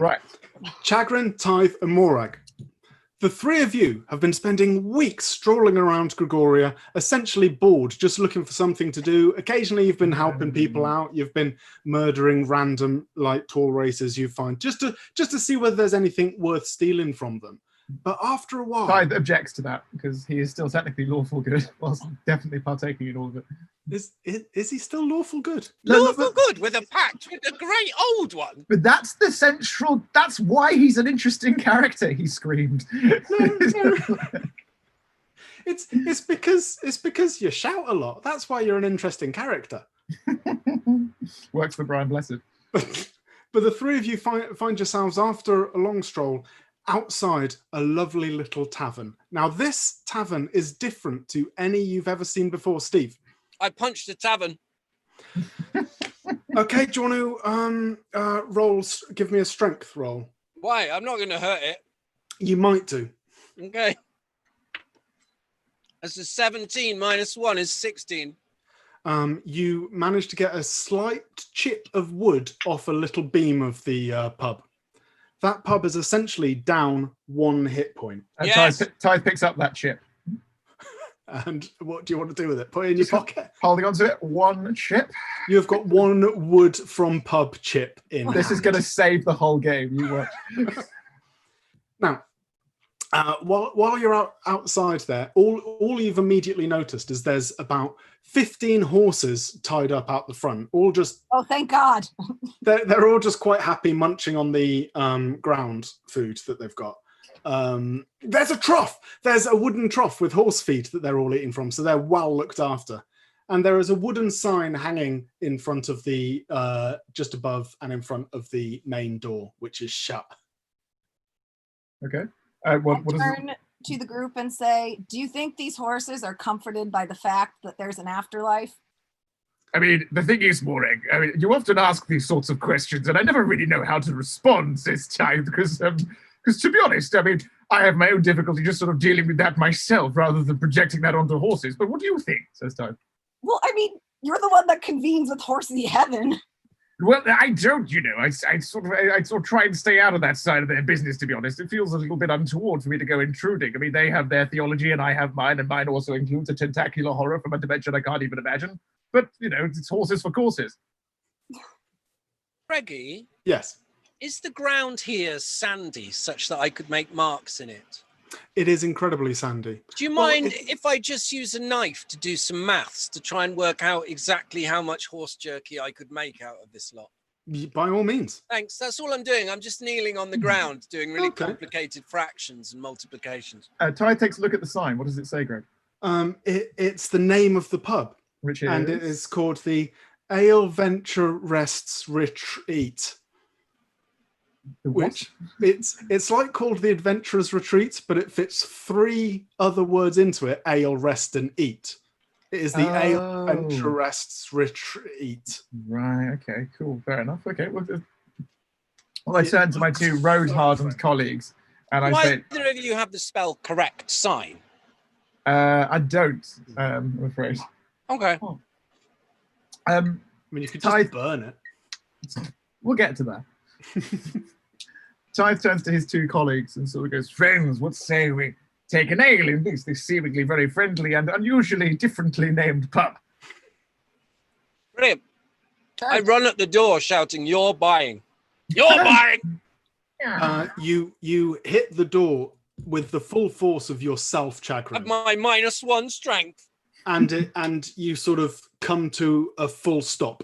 Right. Chagrin, Tithe, and Morag. The three of you have been spending weeks strolling around Gregoria, essentially bored, just looking for something to do. Occasionally you've been helping people out. You've been murdering random like tour racers you find, just to see whether there's anything worth stealing from them. But after a while... Tithe objects to that, because he is still technically lawful good, whilst definitely partaking in all of it. Is he still lawful good? Lawful good with a pact with the great old one. But that's the central. That's why he's an interesting character. He screamed. No. It's because you shout a lot. That's why you're an interesting character. Works for Brian Blessed. But the three of you find yourselves after a long stroll outside a lovely little tavern. Now this tavern is different to any you've ever seen before, Steve. I punched the tavern. Okay, do you want to give me a strength roll? Why? I'm not going to hurt it. You might do. Okay. That's a 17 minus 1 is 16. You managed to get a slight chip of wood off a little beam of the pub. That pub is essentially down 1 hit point. Yes. Tithe picks up that chip. And what do you want to do with it? Put it in your pocket? Holding on to it, 1 chip. You've got 1 wood from pub chip in. This is going to save the whole game. You watch. Now, while you're outside there, all you've immediately noticed is there's about 15 horses tied up out the front. All just... Oh, thank God. They're all just quite happy munching on the ground food that they've got. There's a trough. There's a wooden trough with horse feed that they're all eating from, so they're well looked after. And there is a wooden sign hanging in front of the, just above and in front of the main door, which is shut. Okay. I turn to the group and say, do you think these horses are comforted by the fact that there's an afterlife? I mean, the thing is, Morag, I mean, you often ask these sorts of questions, and I never really know how to respond this time, because to be honest, I mean, I have my own difficulty just sort of dealing with that myself, rather than projecting that onto horses. But what do you think, says Tithe? Well, I mean, you're the one that convenes with Horsey Heaven. Well, I don't, you know. I sort of try and stay out of that side of their business, to be honest. It feels a little bit untoward for me to go intruding. I mean, they have their theology and I have mine, and mine also includes a tentacular horror from a dimension I can't even imagine. But, you know, it's horses for courses. Greggy? Yes? Is the ground here sandy such that I could make marks in it? It is incredibly sandy. Do you mind if I just use a knife to do some maths to try and work out exactly how much horse jerky I could make out of this lot? By all means. Thanks. That's all I'm doing. I'm just kneeling on the ground doing really complicated fractions and multiplications. Ty takes a look at the sign. What does it say, Greg? It's the name of the pub. Which is? And it is called the Ale Venture Rests Retreat. Which it's like called the Adventurers Retreat, but it fits 3 other words into it: ale, rest, and eat. It is the Ale Venture Rests Retreat. Right. Okay. Cool. Fair enough. Okay. Well, I turn to my 2 road-hardened colleagues, and I say, "Why either of you have the spell correct sign?" I don't. I'm afraid. Okay. Oh. I mean, you could just burn it. We'll get to that. Tithe turns to his 2 colleagues and sort of goes, "Friends, what say we take an ale in this seemingly very friendly and unusually differently named pub?" Brilliant. I run at the door shouting, "You're buying. You're buying!" You hit the door with the full force of your self-chagrin. Of my -1 strength. And you sort of come to a full stop.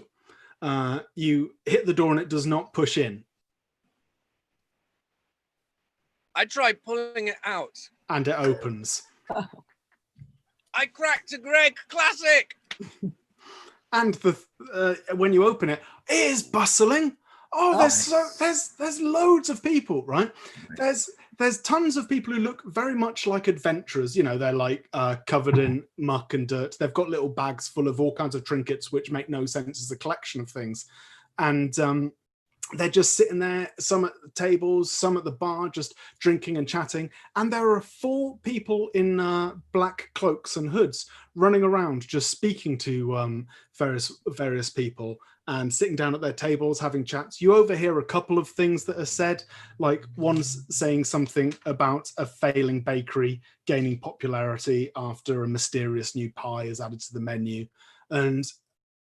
You hit the door and it does not push in. I try pulling it out. And it opens. I cracked a Greg classic. And when you open it, it is bustling. Oh, there's loads of people, right? There's tons of people who look very much like adventurers. You know, they're like covered in muck and dirt. They've got little bags full of all kinds of trinkets, which make no sense as a collection of things. And they're just sitting there, some at the tables, some at the bar, just drinking and chatting. And there are 4 people in black cloaks and hoods running around, just speaking to various people. and sitting down at their tables, having chats. You overhear a couple of things that are said, like one's saying something about a failing bakery gaining popularity after a mysterious new pie is added to the menu. And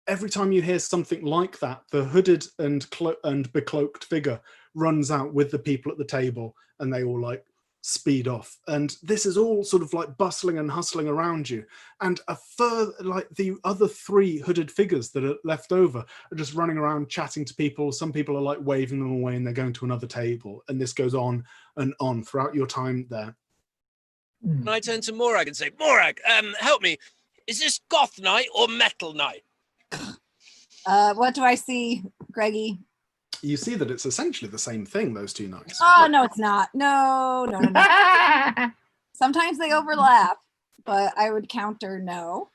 every time you hear something like that, the hooded and becloaked figure runs out with the people at the table, and they all like speed off. And this is all sort of like bustling and hustling around you. And a further, like the other 3 hooded figures that are left over are just running around chatting to people. Some people are like waving them away and they're going to another table. And this goes on and on throughout your time there. And I turn to Morag and say, Morag, help me. Is this goth night or metal night? What do I see, Greggy? You see that it's essentially the same thing, those 2 nights. Oh, no, it's not. No. Sometimes they overlap, but I would counter no.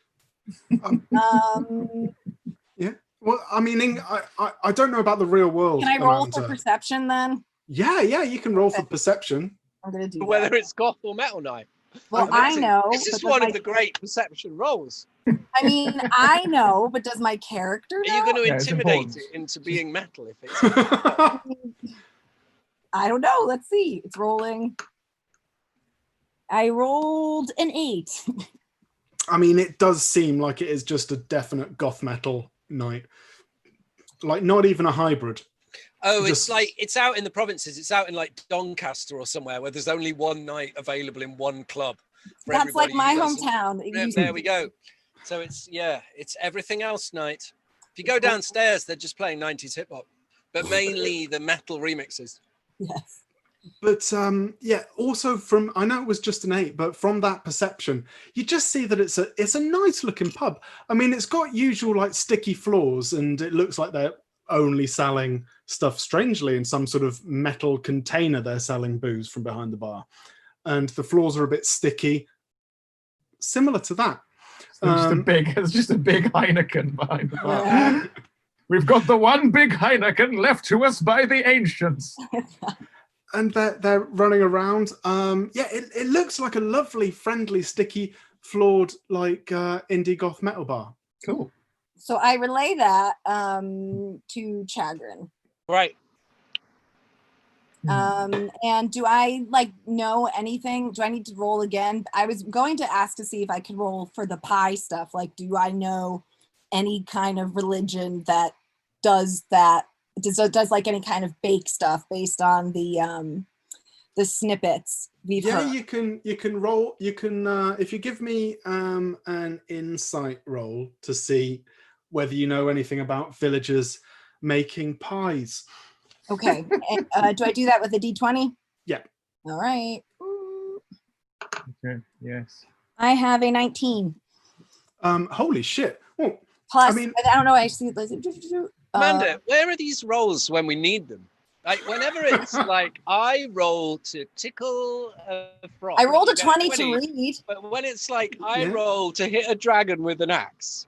Yeah. Well, I mean, I don't know about the real world. Can I roll for perception then? Yeah, you can roll for perception. I'm going to do Whether that. it's goth or metal night. Well, I know. This is but one does of the great perception rolls. I mean, I know, but does my character know? Are you going to Yeah, it's intimidate important. it into being metal if it's... I don't know. Let's see. It's rolling. I rolled an 8. I mean, it does seem like it is just a definite goth metal night. Like, not even a hybrid. Oh, it's Just- like, it's out in the provinces. It's out in like Doncaster or somewhere where there's only one night available in one club. For That's like everybody my who doesn't- hometown. Yeah, there we go. So it's everything else night. If you go downstairs, they're just playing 90s hip hop, but mainly the metal remixes. Yes. But yeah, also from, I know it was just an 8, but from that perception, you just see that it's a nice looking pub. I mean, it's got usual like sticky floors, and it looks like they're only selling stuff strangely in some sort of metal container. They're selling booze from behind the bar, and the floors are a bit sticky, similar to that. So it's just a big Heineken behind the bar. Yeah. We've got the one big Heineken left to us by the ancients. And they're running around. Yeah, it looks like a lovely, friendly, sticky, floored, like indie goth metal bar. Cool. So I relay that to Chagrin. Right. And do I like know anything? Do I need to roll again? I was going to ask to see if I could roll for the pie stuff. Like, do I know any kind of religion that does that? Does like any kind of bake stuff based on the snippets we've heard? You can roll. You can if you give me an insight roll to see whether you know anything about villagers making pies. Okay. And, do I do that with a D20? Yeah. All right. Okay. Yes. I have a 19. Holy shit! Well, Plus, I mean- I don't know. I see. Amanda, where are these rolls when we need them? Like whenever it's like I roll to tickle a frog. I rolled a you get 20 to read. But when it's like I Yeah. roll to hit a dragon with an axe.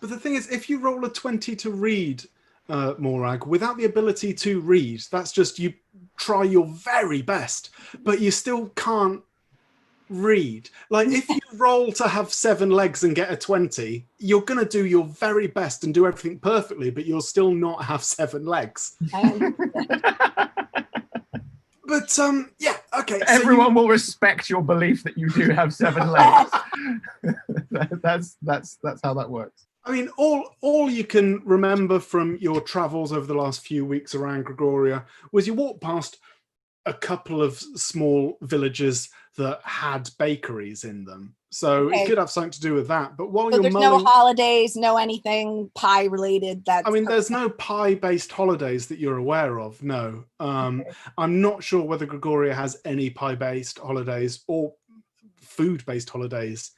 but the thing is, if you roll a 20 to read, Morag, without the ability to read, that's just you try your very best, but you still can't read. Like if you roll to have 7 legs and get a 20, you're gonna do your very best and do everything perfectly, but you'll still not have 7 legs. But yeah, okay. Everyone will respect your belief that you do have 7 legs. that's how that works. I mean, all you can remember from your travels over the last few weeks around Gregoria was you walked past a couple of small villages that had bakeries in them. So Okay. it could have something to do with that. But while So you're there's mulling, no holidays, no anything pie related. That's I mean, there's no pie-based holidays that you're aware of. No, I'm not sure whether Gregoria has any pie-based holidays or food-based holidays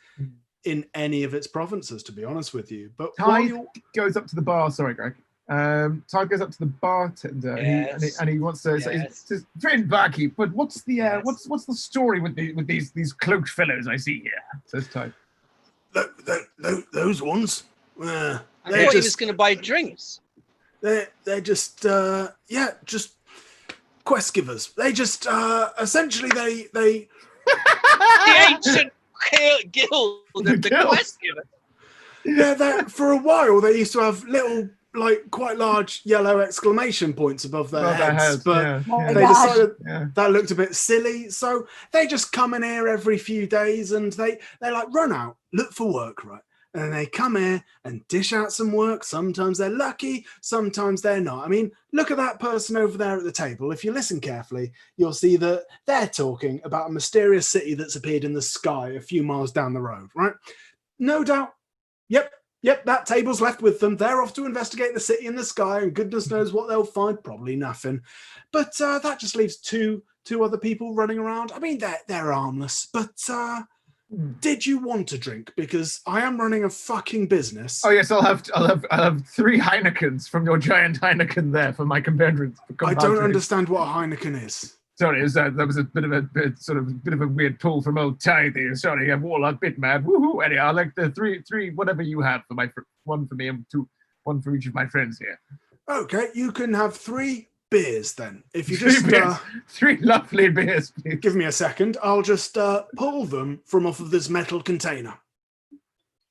in any of its provinces, to be honest with you. But while Tide you're goes up to the bar. Sorry, Greg. Tide goes up to the bartender and he wants to say, says, "Friend barkeep, but what's the what's the story with these cloaked fellows I see here?" Says Tide. those ones. I thought he was going to buy drinks. They're just just quest givers. They just essentially they The ancient guild of the Guild. quest giver. yeah, for a while they used to have little like quite large yellow exclamation points above their Above their heads, heads, but yeah, Oh my yeah. they gosh. decided Yeah. that looked a bit silly, so they just come in here every few days and they like run out, look for work, right? And then they come here and dish out some work. Sometimes they're lucky, sometimes they're not. I mean, look at that person over there at the table. If you listen carefully, you'll see that they're talking about a mysterious city that's appeared in the sky a few miles down the road, right? No doubt. Yep, that table's left with them. They're off to investigate the city in the sky, and goodness knows what they'll find. Probably nothing. But that just leaves two other people running around. I mean, they're harmless, but did you want a drink? Because I am running a fucking business. Oh yes, I'll have 3 Heinekens from your giant Heineken there for my compatriots. I don't understand what a Heineken is. Sorry, that was a bit of a weird pull from old Ty there. Sorry, I'm all a bit mad. Woohoo! Anyhow, I like the three whatever you have for my one for me and one for each of my friends here. Okay, you can have 3 beers then. If you 3 just beers, 3 lovely beers, please. give me a second, I'll just pull them from off of this metal container.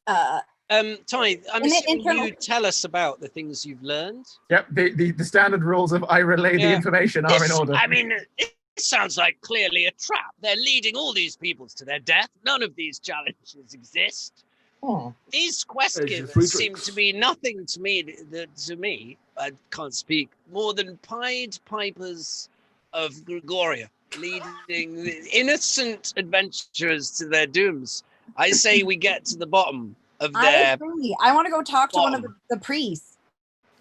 Ty, I'm In the assuming internal- you tell us about the things you've learned. Yep, the standard rules of I relay the Yeah. information are in order. I mean, it sounds like clearly a trap. They're leading all these peoples to their death. None of these challenges exist. Oh. These quest There's your givers free seem drinks. to be nothing to me, I can't speak, more than Pied Pipers of Gregoria, leading the innocent adventurers to their dooms. I say we get to the bottom of I their... agree. I want to go talk to one of the priests.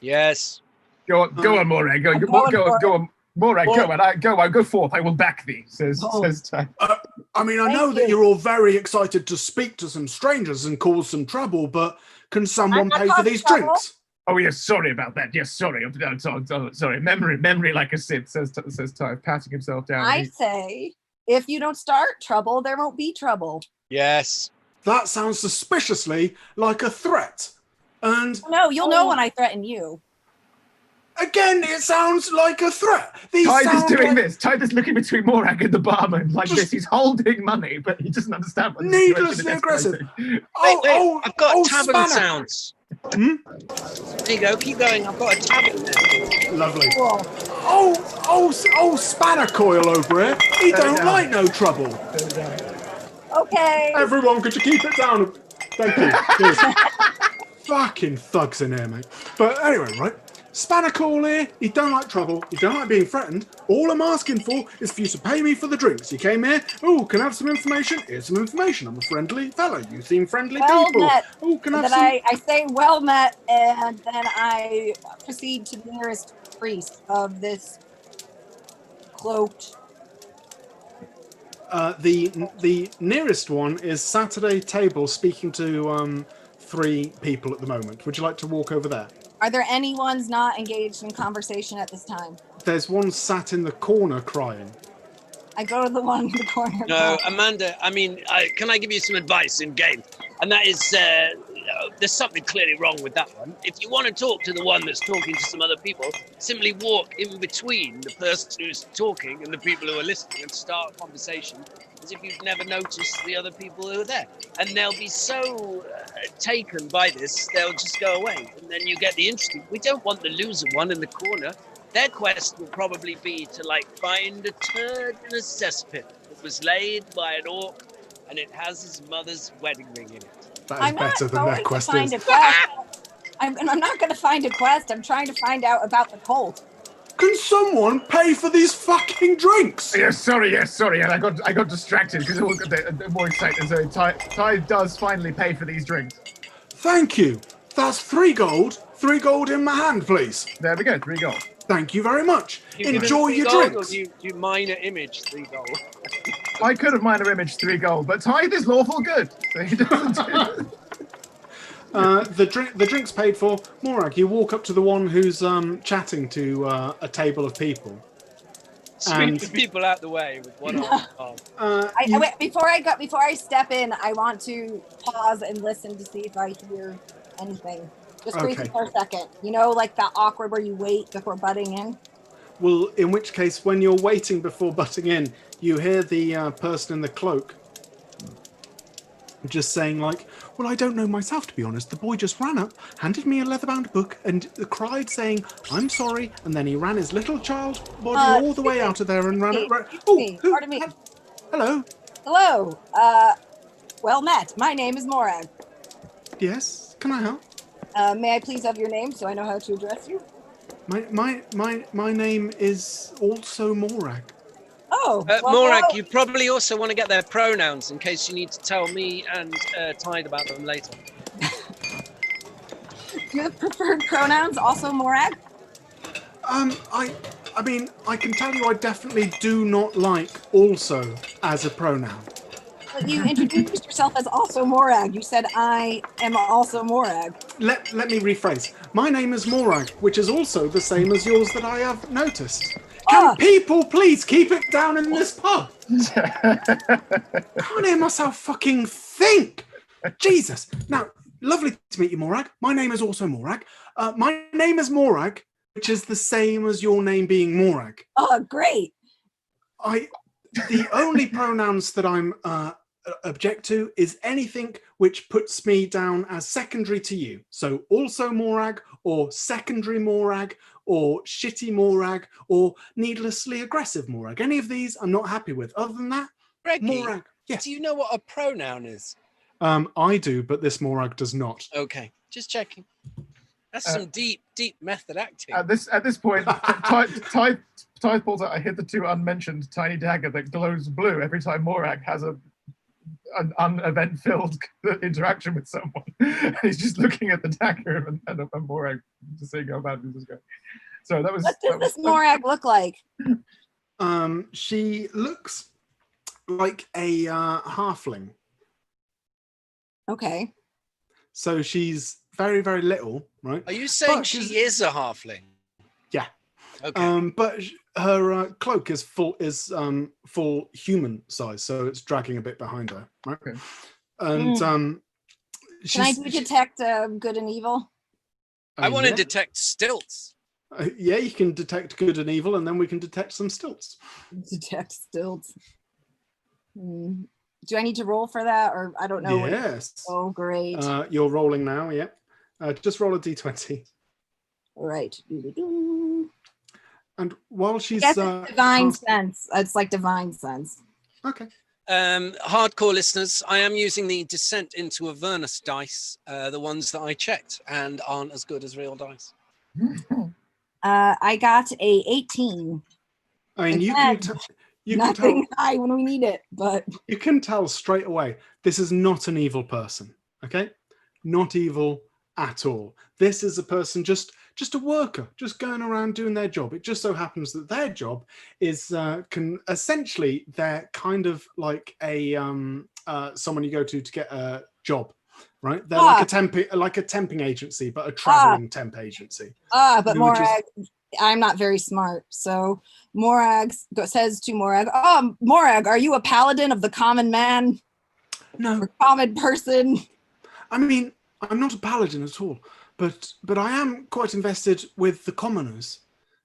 Yes. Go on, Morag. Go I'm on, going for on. Morag, go forth. I will back thee, says Ty. I mean, I Thank know that you. you're all very excited to speak to some strangers and cause some trouble, but can someone I'm not pay for causing these trouble. drinks? Oh yes, sorry about that. Yes, sorry. Sorry. Memory like a Sith, says Ty, patting himself down. I say, if you don't start trouble, there won't be trouble. Yes. That sounds suspiciously like a threat. And No, you'll know when I threaten you. again, it sounds like a threat. These Ty is sound doing like this. Ty is looking between Morag and the barman like this. He's holding money, but he doesn't understand what the situation needlessly is aggressive. escalating. Oh, I've got tavern Spanner. sounds. Hmm? There you go, keep going. I've got a tavern there. Lovely. Cool. Oh, Spanner Coil over here. He don't down. like no trouble. Okay. Everyone, could you keep it down? Thank you. Cheers. Fucking thugs in here, mate. But anyway, right? Spanner Coil here. He don't like trouble. He don't like being threatened. All I'm asking for is for you to pay me for the drinks. You came here. Oh, can I have some information? Here's some information. I'm a friendly fellow. You seem friendly Well people. met. Oh, can I And have then some? I say well met, and then I proceed to the nearest priest of this cloaked. The nearest one is Saturday table speaking to 3 people at the moment. Would you like to walk over there? Are there any ones not engaged in conversation at this time? There's one sat in the corner crying. I go to the one in the corner. No, Amanda, I mean, can I give you some advice in game? And that is, there's something clearly wrong with that one. If you want to talk to the one that's talking to some other people, simply walk in between the person who's talking and the people who are listening and start a conversation as if you've never noticed the other people who are there. And they'll be so taken by this, they'll just go away. And then you get the interesting. We don't want the loser one in the corner. Their quest will probably be to, find a turd in a cesspit that was laid by an orc and it has his mother's wedding ring in it. That is I'm not better than going their to quest find is. a quest. I'm not going to find a quest. I'm trying to find out about the cult. Can someone pay for these fucking drinks? Yes, sorry. And I got distracted because the more excited. So Ty does finally pay for these drinks. Thank you. That's 3 gold. 3 gold in my hand, please. There we go, 3 gold. Thank you very much. You give him Enjoy 3 your gold, or drinks. do you minor image 3 gold? I could have minor imaged 3 gold, but Tithe is lawful good. So he doesn't do The drink's paid for. Morag, you walk up to the one who's chatting to a table of people. Sweep the people out the way with one arm. Wait, before I step in, I want to pause and listen to see if I hear anything. Just briefly Okay. for a second. You know, like that awkward where you wait before butting in. Well, in which case, when you're waiting before butting in, you hear the person in the cloak. just saying like, well, I don't know myself, to be honest. The boy just ran up, handed me a leather-bound book, and cried, saying, "I'm sorry," and then he ran his little child body all the way out of there and ran it. Pardon me. Hello. Hello. Well met. My name is Morag. Yes. Can I help? May I please have your name so I know how to address you? My name is also Morag. Oh, Morag, you probably also want to get their pronouns in case you need to tell me and Tide about them later. Do you have preferred pronouns? Also, Morag. I mean, I can tell you, I definitely do not like "also" as a pronoun. But you introduced yourself as also Morag. You said I am also Morag. Let me rephrase. My name is Morag, which is also the same as yours that I have noticed. Can people please keep it down in this pub? Can't hear myself fucking think. Jesus. Now, lovely to meet you, Morag. My name is also Morag. My name is Morag, which is the same as your name being Morag. Oh, great. The only pronouns that I'm object to is anything which puts me down as secondary to you. So also Morag, or secondary Morag, or shitty Morag, or needlessly aggressive Morag. Any of these I'm not happy with. Other than that, Greggy, Morag. Yes. do you know what a pronoun is? I do, but this Morag does not. Okay, just checking. That's some deep method acting. At this point, Tide pulls out a hitherto unmentioned tiny dagger that glows blue every time Morag has an unevent-filled interaction with someone. He's just looking at the dagger and Morag just saying how bad this is going. So that was. What does this Morag look like? She looks like a halfling. Okay. So she's very, very little, right? Are you saying she is a halfling? Yeah. Okay. But her cloak is full human size, so it's dragging a bit behind her, right? Okay. And Can I do detect good and evil? I want to detect stilts. Yeah, you can detect good and evil, and then we can detect some stilts. Detect stilts. Do I need to roll for that, or I don't know? Yes. Oh, great. You're rolling now, yeah. Just roll a d20. All right. And while she's divine sense, it's like divine sense. Okay. Hardcore listeners, I am using the Descent into Avernus dice, the ones that I checked, and aren't as good as real dice. I got a 18. I mean, Again, you can nothing tell high when we need it, but you can tell straight away this is not an evil person. Okay, not evil at all. This is a person just a worker, just going around doing their job. It just so happens that their job is essentially they're kind of like a someone you go to get a job, right? They're like a temping agency, but a traveling temp agency. But Morag, I'm not very smart, so Morag says to Morag, "Oh, Morag, are you a paladin of the common man? No, or common person." I mean, I'm not a paladin at all, but I am quite invested with the commoners,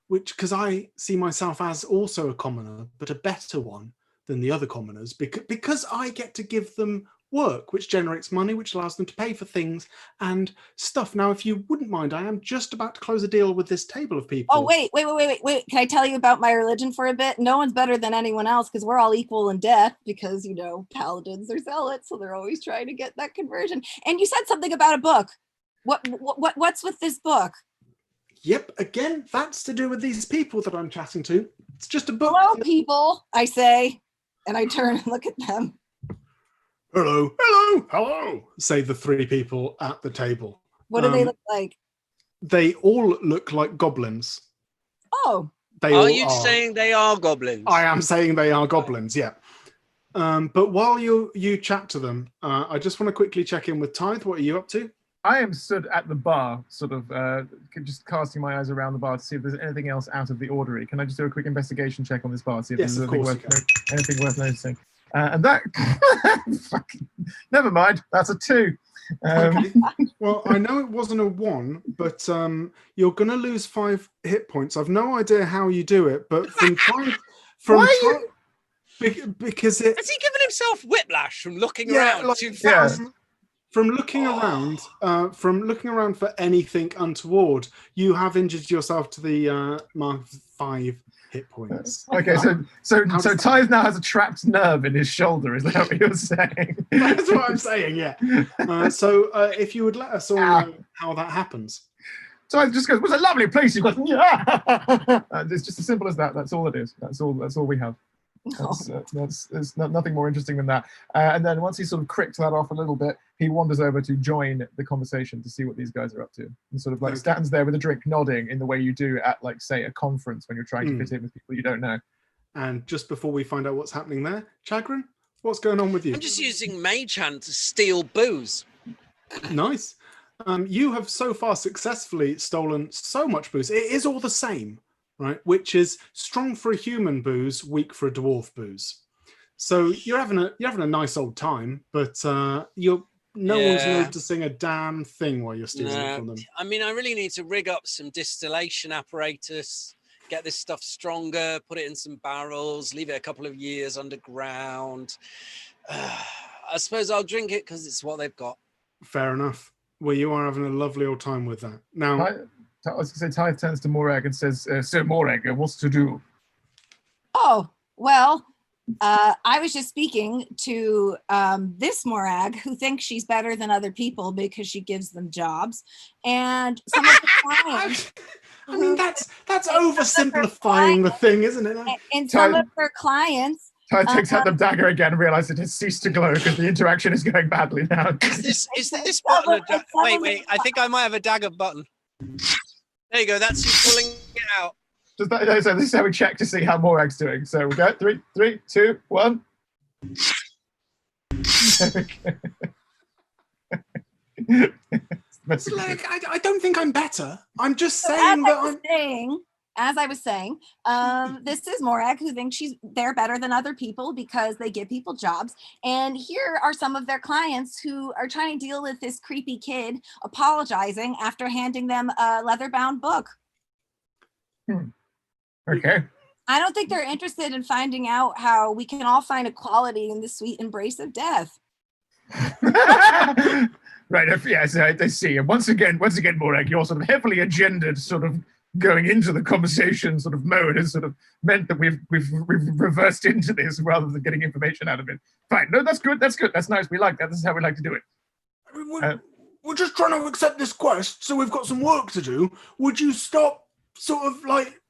because I see myself as also a commoner, but a better one than the other commoners, because I get to give them work, which generates money, which allows them to pay for things and stuff. Now, if you wouldn't mind, I am just about to close a deal with this table of people. Oh, wait. Can I tell you about my religion for a bit? No one's better than anyone else because we're all equal in death because, paladins are zealots, so they're always trying to get that conversion. And you said something about a book. What's with this book? Yep, again, that's to do with these people that I'm chatting to. It's just a book. Hello, people, I say, and I turn and look at them. Hello, say the three people at the table. What do they look like? They all look like goblins. Oh. Are you saying they are goblins? I am saying they are goblins, yeah. But while you chat to them, I just want to quickly check in with Tithe. What are you up to? I am stood at the bar, sort of just casting my eyes around the bar to see if there's anything else out of the ordinary. Can I just do a quick investigation check on this bar, see if there's anything worth noticing? And that, never mind, that's a 2. Okay. Well, I know it wasn't a 1, but you're going to lose 5 hit points. I've no idea how you do it, but Because it. Has he given himself whiplash from looking Yeah, around like, too yeah. fast? From looking around, for anything untoward, you have injured yourself to the mark of 5 hit points. Okay, so Tithe now has a trapped nerve in his shoulder. Is that what you're saying? That's what I'm saying. Yeah. So if you would let us all know how that happens. Tithe just goes, "It was a lovely place." You go, "Yeah." It's just as simple as that. That's all it is. That's all we have. There's nothing more interesting than that. And then once he sort of cricked that off a little bit, he wanders over to join the conversation to see what these guys are up to, and sort of like stands there with a drink, nodding in the way you do at, like, say, a conference when you're trying to fit in with people you don't know. And just before we find out what's happening there, Chagrin, what's going on with you? I'm just using Mage Hand to steal booze. Nice. You have so far successfully stolen so much booze. It is all the same, right? Which is strong for a human booze, weak for a dwarf booze. So you're having a nice old time, but no one's noticing a damn thing while you're stealing it from them. I mean, I really need to rig up some distillation apparatus, get this stuff stronger, put it in some barrels, leave it a couple of years underground. I suppose I'll drink it because it's what they've got. Fair enough. Well, you are having a lovely old time with that. Now, I was going to say, Tithe turns to Morag and says, "So Morag, what's to do?" Oh, well, I was just speaking to this Morag, who thinks she's better than other people because she gives them jobs, and some of the clients. I mean, that's oversimplifying the thing, isn't it? And some of her clients. Tithe takes out the dagger again and realizes it has ceased to glow because the interaction is going badly now. Is this button wait, I think I might have a dagger button. There you go, that's you pulling it out. So this is how we check to see how Morag's doing. So we go 3, 2, 1. There we go. Like, I don't think I'm better. I'm just saying as I was saying, this is Morag, who thinks they're better than other people because they give people jobs. And here are some of their clients who are trying to deal with this creepy kid apologizing after handing them a leather-bound book. Okay. I don't think they're interested in finding out how we can all find equality in the sweet embrace of death. Right. Yes, I see. And once again, Morag, you're sort of heavily agendaed, sort of going into the conversation sort of mode has sort of meant that we've reversed into this rather than getting information out of it. Fine. No, that's good. That's nice. We like that. This is how we like to do it. I mean, we're just trying to accept this quest, so we've got some work to do. Would you stop sort of like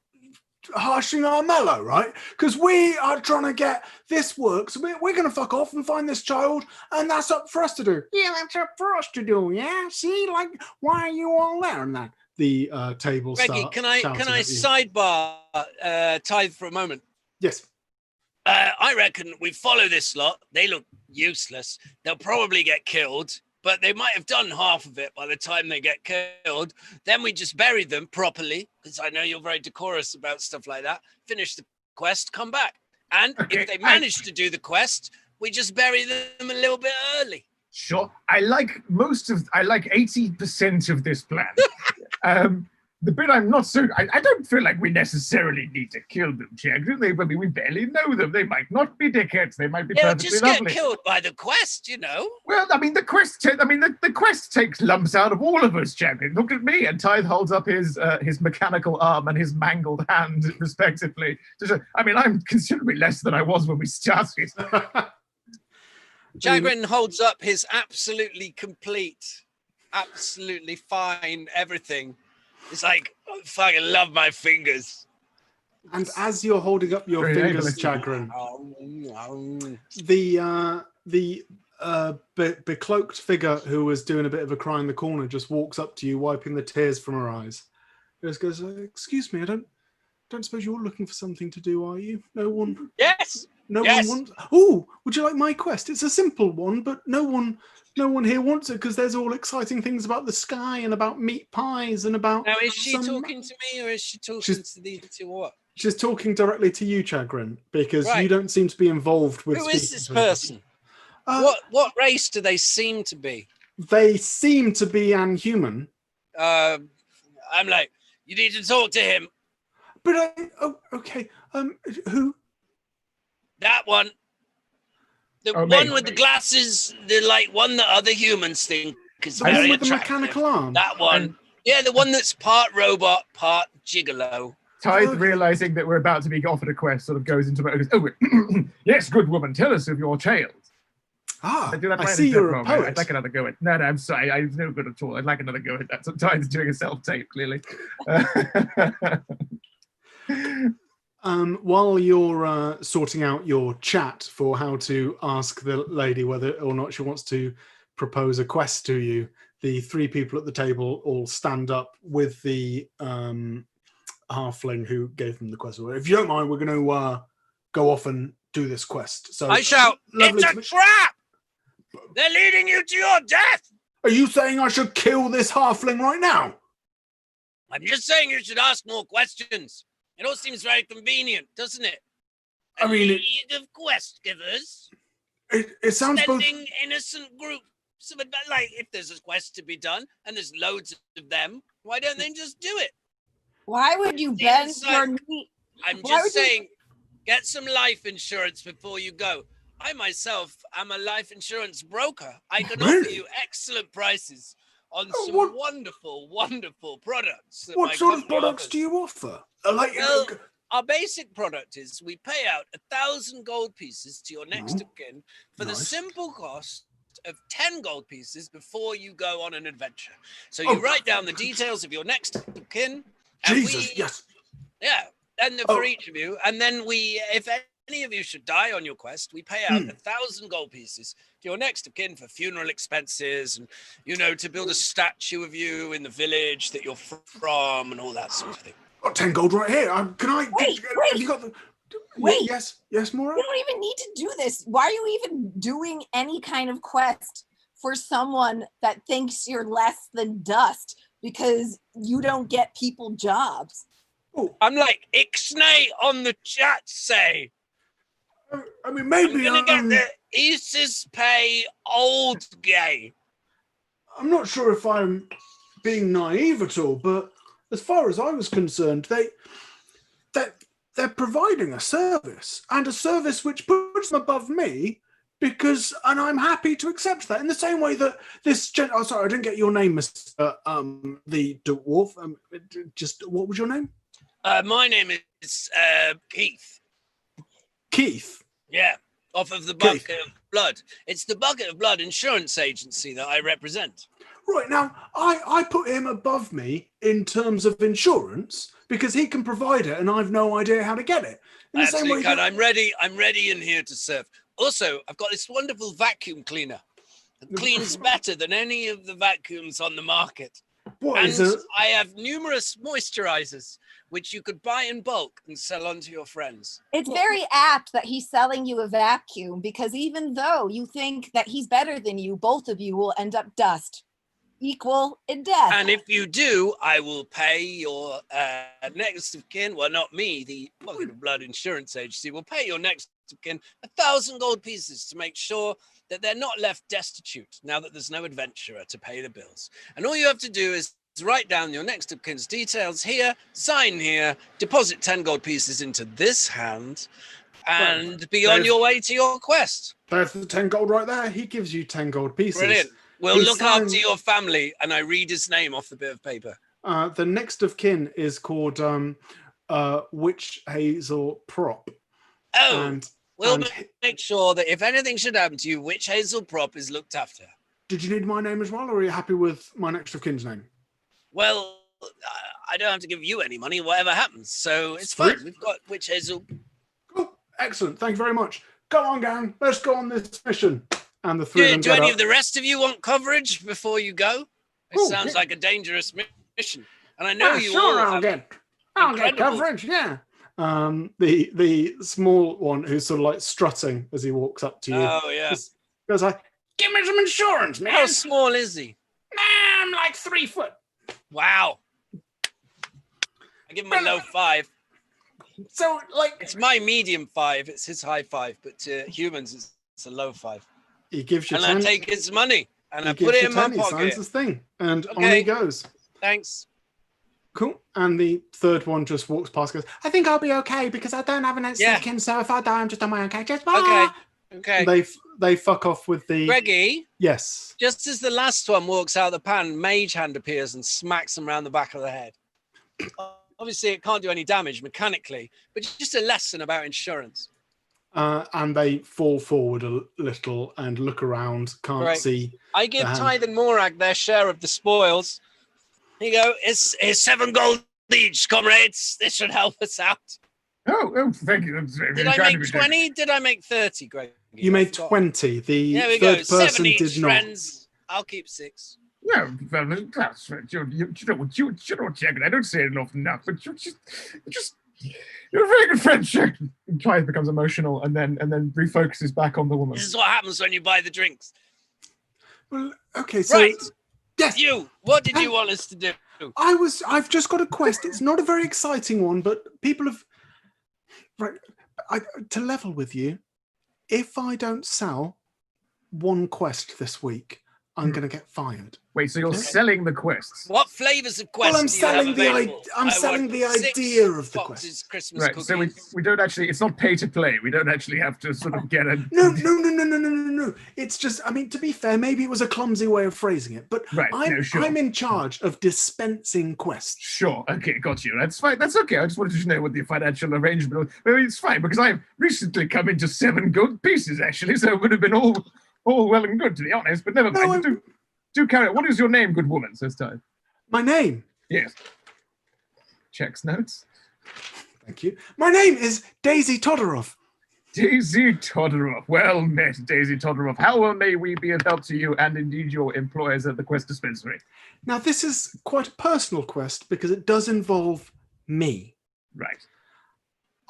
harshing our mellow, right? Because we are trying to get this work, so we're going to fuck off and find this child, and that's up for us to do. Yeah, that's up for us to do, yeah? See, like, why are you all there and that? The table Reggie, starts can I sidebar Tithe for a moment? Yes. I reckon we follow this lot. They look useless. They'll probably get killed, but they might have done half of it by the time they get killed. Then we just bury them properly, because I know you're very decorous about stuff like that. Finish the quest, come back. And if they manage to do the quest, we just bury them a little bit early. Sure. I like 80% of this plan. The bit I'm not so... I don't feel like we necessarily need to kill them, Chagrin. We barely know them. They might not be dickheads. They might be perfectly just lovely. Get killed by the quest, you know. Well, I mean, the quest takes lumps out of all of us, Chagrin. Look at me. And Tithe holds up his mechanical arm and his mangled hand, respectively. I mean, I'm considerably less than I was when we started. Chagrin holds up his absolutely complete, absolutely fine everything. It's like, I fucking love my fingers. And as you're holding up your fingers, Chagrin, the becloaked figure who was doing a bit of a cry in the corner just walks up to you, wiping the tears from her eyes. Just goes, "Excuse me, I don't suppose you're looking for something to do, are you? No one." Yes. No one wants. Oh, would you like my quest? It's a simple one, but no one here wants it because there's all exciting things about the sky and about meat pies and about. Now, is she talking to me or is she talking to these two? What? She's talking directly to you, Chagrin, because you don't seem to be involved with. Who is this person? What race do they seem to be? They seem to be unhuman. I'm like, you need to talk to him. But okay. Who? That That one. The one with the glasses, the one that other humans think is The very one with the attractive. mechanical arm. That one. Yeah, the one that's part robot, part gigolo. Tithe, realizing that we're about to be offered a quest, sort of goes into mode. Oh, yes, good woman, tell us of your tales. I right? see you're a poet. I'd like another go at. No, I'm sorry, I'm no good at all. I'd like another go at that. So Tithe's doing a self-tape, clearly. While you're sorting out your chat for how to ask the lady whether or not she wants to propose a quest to you, the three people at the table all stand up with the halfling who gave them the quest. If you don't mind, we're going to go off and do this quest. So I shout, it's a trap! They're leading you to your death! Are you saying I should kill this halfling right now? I'm just saying you should ask more questions. It all seems very convenient, doesn't it? A lead of quest givers. It sounds sending innocent groups of if there's a quest to be done and there's loads of them, why don't they just do it? Why would you bend your knee? I'm just saying, get some life insurance before you go. I myself am a life insurance broker. I can offer you excellent prices on some wonderful, wonderful products. What sort of products do you offer? Well, our basic product is we pay out 1,000 gold pieces to your next of kin for the simple cost of 10 gold pieces before you go on an adventure. So you write down the details of your next of kin. Jesus, yes. Yeah, and for each of you. And then if any of you should die on your quest, we pay out 1,000 gold pieces to your next of kin for funeral expenses and, to build a statue of you in the village that you're from and all that sort of thing. Got 10 gold right here. Can I? Wait. Have you got the? Wait. Yes, Maura. You don't even need to do this. Why are you even doing any kind of quest for someone that thinks you're less than dust because you don't get people jobs? Oh. I'm like Ixnay on the chat say. I mean, maybe I'm gonna get the Isis pay old gay. I'm not sure if I'm being naive at all, but as far as I was concerned, they're providing a service, and a service which puts them above me, and I'm happy to accept that. In the same way that this sorry, I didn't get your name, Mr. The dwarf. Just what was your name? My name is Keith. Keith. Yeah, off of the Bucket of Blood. It's the Bucket of Blood insurance agency that I represent. Right, now, I put him above me in terms of insurance because he can provide it and I've no idea how to get it. I'm ready and here to serve. Also, I've got this wonderful vacuum cleaner. It cleans better than any of the vacuums on the market. I have numerous moisturizers, which you could buy in bulk and sell on to your friends. It's very apt that he's selling you a vacuum because even though you think that he's better than you, both of you will end up dust. Equal in death. And if you do, I will pay your next of kin, well, not me, the Bucket of Blood insurance agency will pay your next of kin 1,000 gold pieces to make sure that they're not left destitute now that there's no adventurer to pay the bills. And all you have to do is write down your next of kin's details here, sign here, deposit 10 gold pieces into this hand, and be on your way to your quest. There's the 10 gold right there. He gives you 10 gold pieces. Brilliant. We'll look after your family, and I read his name off the bit of paper. The next of kin is called Witch Hazel Prop. We'll make sure that if anything should happen to you, Witch Hazel Prop is looked after. Did you need my name as well, or are you happy with my next of kin's name? Well, I don't have to give you any money, whatever happens, so it's fine. We've got Witch Hazel. Cool. Excellent. Thank you very much. Go on, gang. Let's go on this mission. And the three of them do any of the rest of you want coverage before you go? It sounds like a dangerous mission. And I know you all I'll get coverage, yeah. The small one who's sort of like strutting as he walks up to you. Oh, yeah. Goes like, give me some insurance, man. How small is he? I'm like 3 foot. Wow. I give him a low 5. So, like... It's my medium 5. It's his high 5. But to humans, it's a low 5. He gives you I take his money and I put it in my pocket. He signs his thing, and on he goes. Thanks. Cool. And the third one just walks past, goes, I think I'll be okay because I don't have an skin, so if I die, I'm just on my own. Okay, just bye. Okay. And they fuck off with the... Greggy? Yes. Just as the last one walks out of the pan, Mage Hand appears and smacks him around the back of the head. Obviously, it can't do any damage mechanically, but just a lesson about insurance. And they fall forward a little and look around, can't see. I give Tithe and Morag their share of the spoils. Here you go. It's 7 gold each, comrades. This should help us out. Oh, thank you. That's very Did I make 20? Did I make 30, Greg? You made 20. The there we third go. 7 person each, did not. friends. I'll keep 6. No, well, that's right. You know what, Jack, I don't say it enough, but you're a very good friend, Jack. Clive becomes emotional and then refocuses back on the woman. This is what happens when you buy the drinks. Well, okay, so... Right. Yes. What did you want us to do? I've just got a quest. It's not a very exciting one, but people have... Right, to level with you, if I don't sell one quest this week, I'm going to get fired. Wait, so you're selling the quests? What flavors of quests? Well, I'm do you have available? I'm selling the idea of the quest. Christmas right, cookies. so we don't actually, it's not pay to play. We don't actually have to sort of get a... No. It's just, I mean, to be fair, maybe it was a clumsy way of phrasing it, but right, I'm in charge of dispensing quests. Sure, okay, got you. That's fine. That's okay. I just wanted to know what the financial arrangement was. Well, it's fine, because I've recently come into 7 gold pieces, actually, so it would have been all well and good, to be honest, but never mind. Do carry on. What is your name, good woman, says Tithe. My name? Yes. Checks notes. Thank you. My name is Daisy Todorov. Daisy Todorov. Well met, Daisy Todorov. How well may we be of help to you and indeed your employers at the Quest Dispensary? Now, this is quite a personal quest because it does involve me. Right.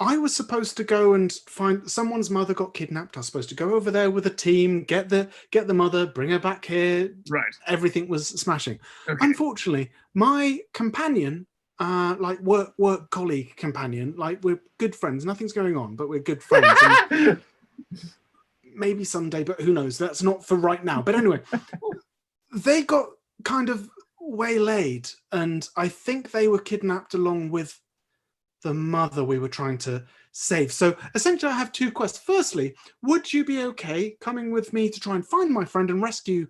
I was supposed to go and find someone's mother got kidnapped. I was supposed to go over there with a team, get the mother, bring her back here. Right. Everything was smashing. Okay. Unfortunately, my companion, like work colleague companion, like we're good friends. Nothing's going on, but we're good friends. And maybe someday, but who knows? That's not for right now. But anyway, they got kind of waylaid, and I think they were kidnapped along with the mother we were trying to save. So essentially I have 2 quests. Firstly, would you be okay coming with me to try and find my friend and rescue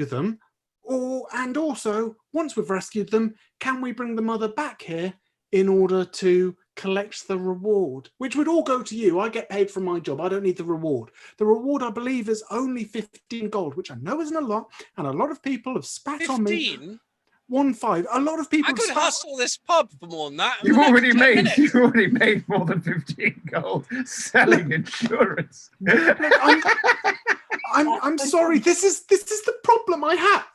them? And also, once we've rescued them, can we bring the mother back here in order to collect the reward? Which would all go to you. I get paid for my job. I don't need the reward. The reward, I believe, is only 15 gold, which I know isn't a lot, and a lot of people have spat on me. 15? 1-5. A lot of people. I could hustle this pub for more than that. You've already made more than 15 gold selling insurance. Look, I'm sorry. This is the problem I have,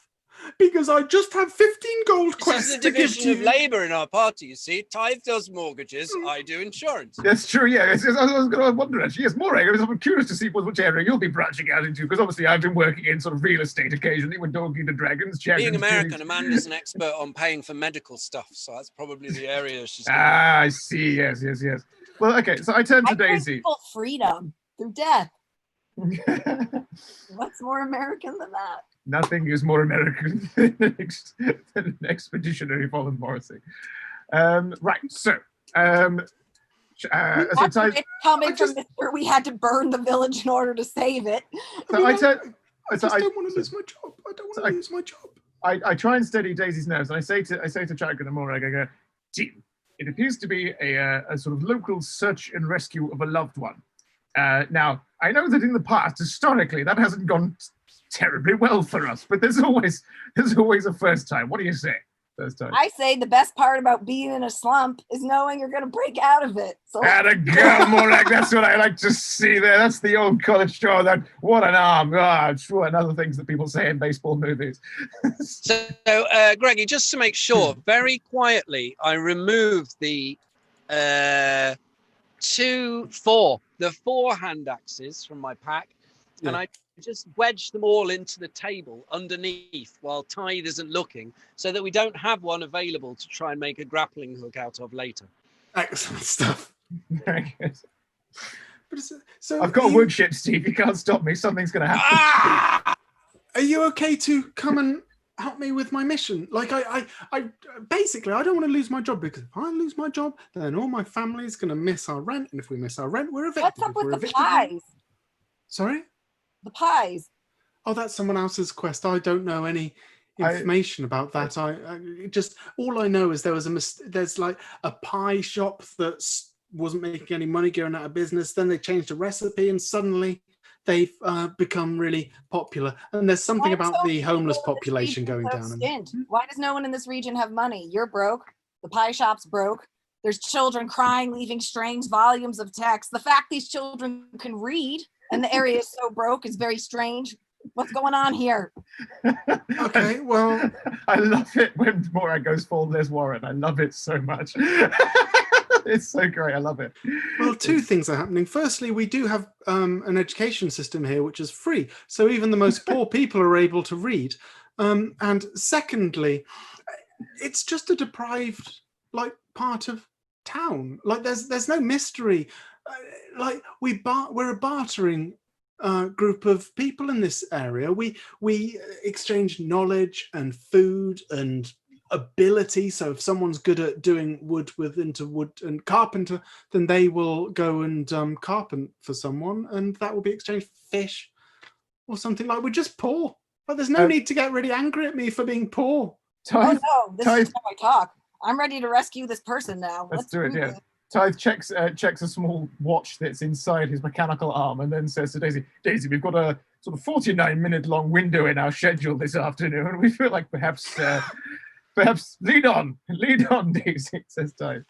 because I just have 15 gold quests. This is the to give division to of you. labour in our party, you see. Tithe does mortgages, I do insurance. That's true, yeah. I was going to wonder, actually. Yes, Morag, I'm curious to see which area you'll be branching out into, because obviously I've been working in sort of real estate occasionally when talking to dragons. Being American, Amanda's an expert on paying for medical stuff, so that's probably the area she's going I see, yes. Well, okay, so I turn to Daisy. Freedom through death. What's more American than that? Nothing is more American than an expeditionary foreign policy. Right, so... That's where it's coming from where we had to burn the village in order to save it. I just don't want to lose my job. I don't want to lose my job. I try and steady Daisy's nerves, and I say to Chagrin and Morag, I go, team, it appears to be a sort of local search and rescue of a loved one. Now, I know that in the past, historically, that hasn't gone terribly well for us, but there's always a first time. What do you say? First time. I say the best part about being in a slump is knowing you're going to break out of it. So Atta girl, Morag, that's what I like to see there. That's the old college show. That what an arm. Sure, and other things that people say in baseball movies. So, Greggy, just to make sure, very quietly, I removed the 4 hand axes from my pack, and I just wedge them all into the table underneath while Tithe isn't looking, so that we don't have one available to try and make a grappling hook out of later. Excellent stuff. Very good. But so I've got a wood chip, Steve. You can't stop me. Something's going to happen. Ah! Are you okay to come and help me with my mission. Like I basically I don't want to lose my job, because if I lose my job, then all my family's going to miss our rent, and if we miss our rent, we're evicted. What's up If with we're the evicted, pies? Sorry? The pies. Oh, that's someone else's quest. I don't know any information about that. I just, all I know is there was there's like a pie shop that wasn't making any money, going out of business. Then they changed the recipe, and suddenly they've become really popular. And there's something about the homeless population going down. Why does no one in this region have money? You're broke. The pie shop's broke. There's children crying, leaving strange volumes of text. The fact these children can read and the area is so broke is very strange. What's going on here? Okay, well, I love it when Morag goes full Liz Warren. I love it so much. It's so great. I love it. Well, two things are happening. Firstly, we do have an education system here which is free, so even the most poor people are able to read. And secondly, it's just a deprived part of town. Like there's no mystery. Like we're a bartering group of people in this area. We exchange knowledge and food and ability. So if someone's good at doing wood into wood and carpenter, then they will go and carpent for someone, and that will be exchanged for fish or something. Like, we're just poor. But there's no need to get really angry at me for being poor. Tithe, oh no, this is how I talk. I'm ready to rescue this person now. Let's do it, yeah. Tithe checks a small watch that's inside his mechanical arm, and then says to Daisy, we've got a sort of 49-minute long window in our schedule this afternoon. We feel like perhaps lead on, Daisy, says Tithe.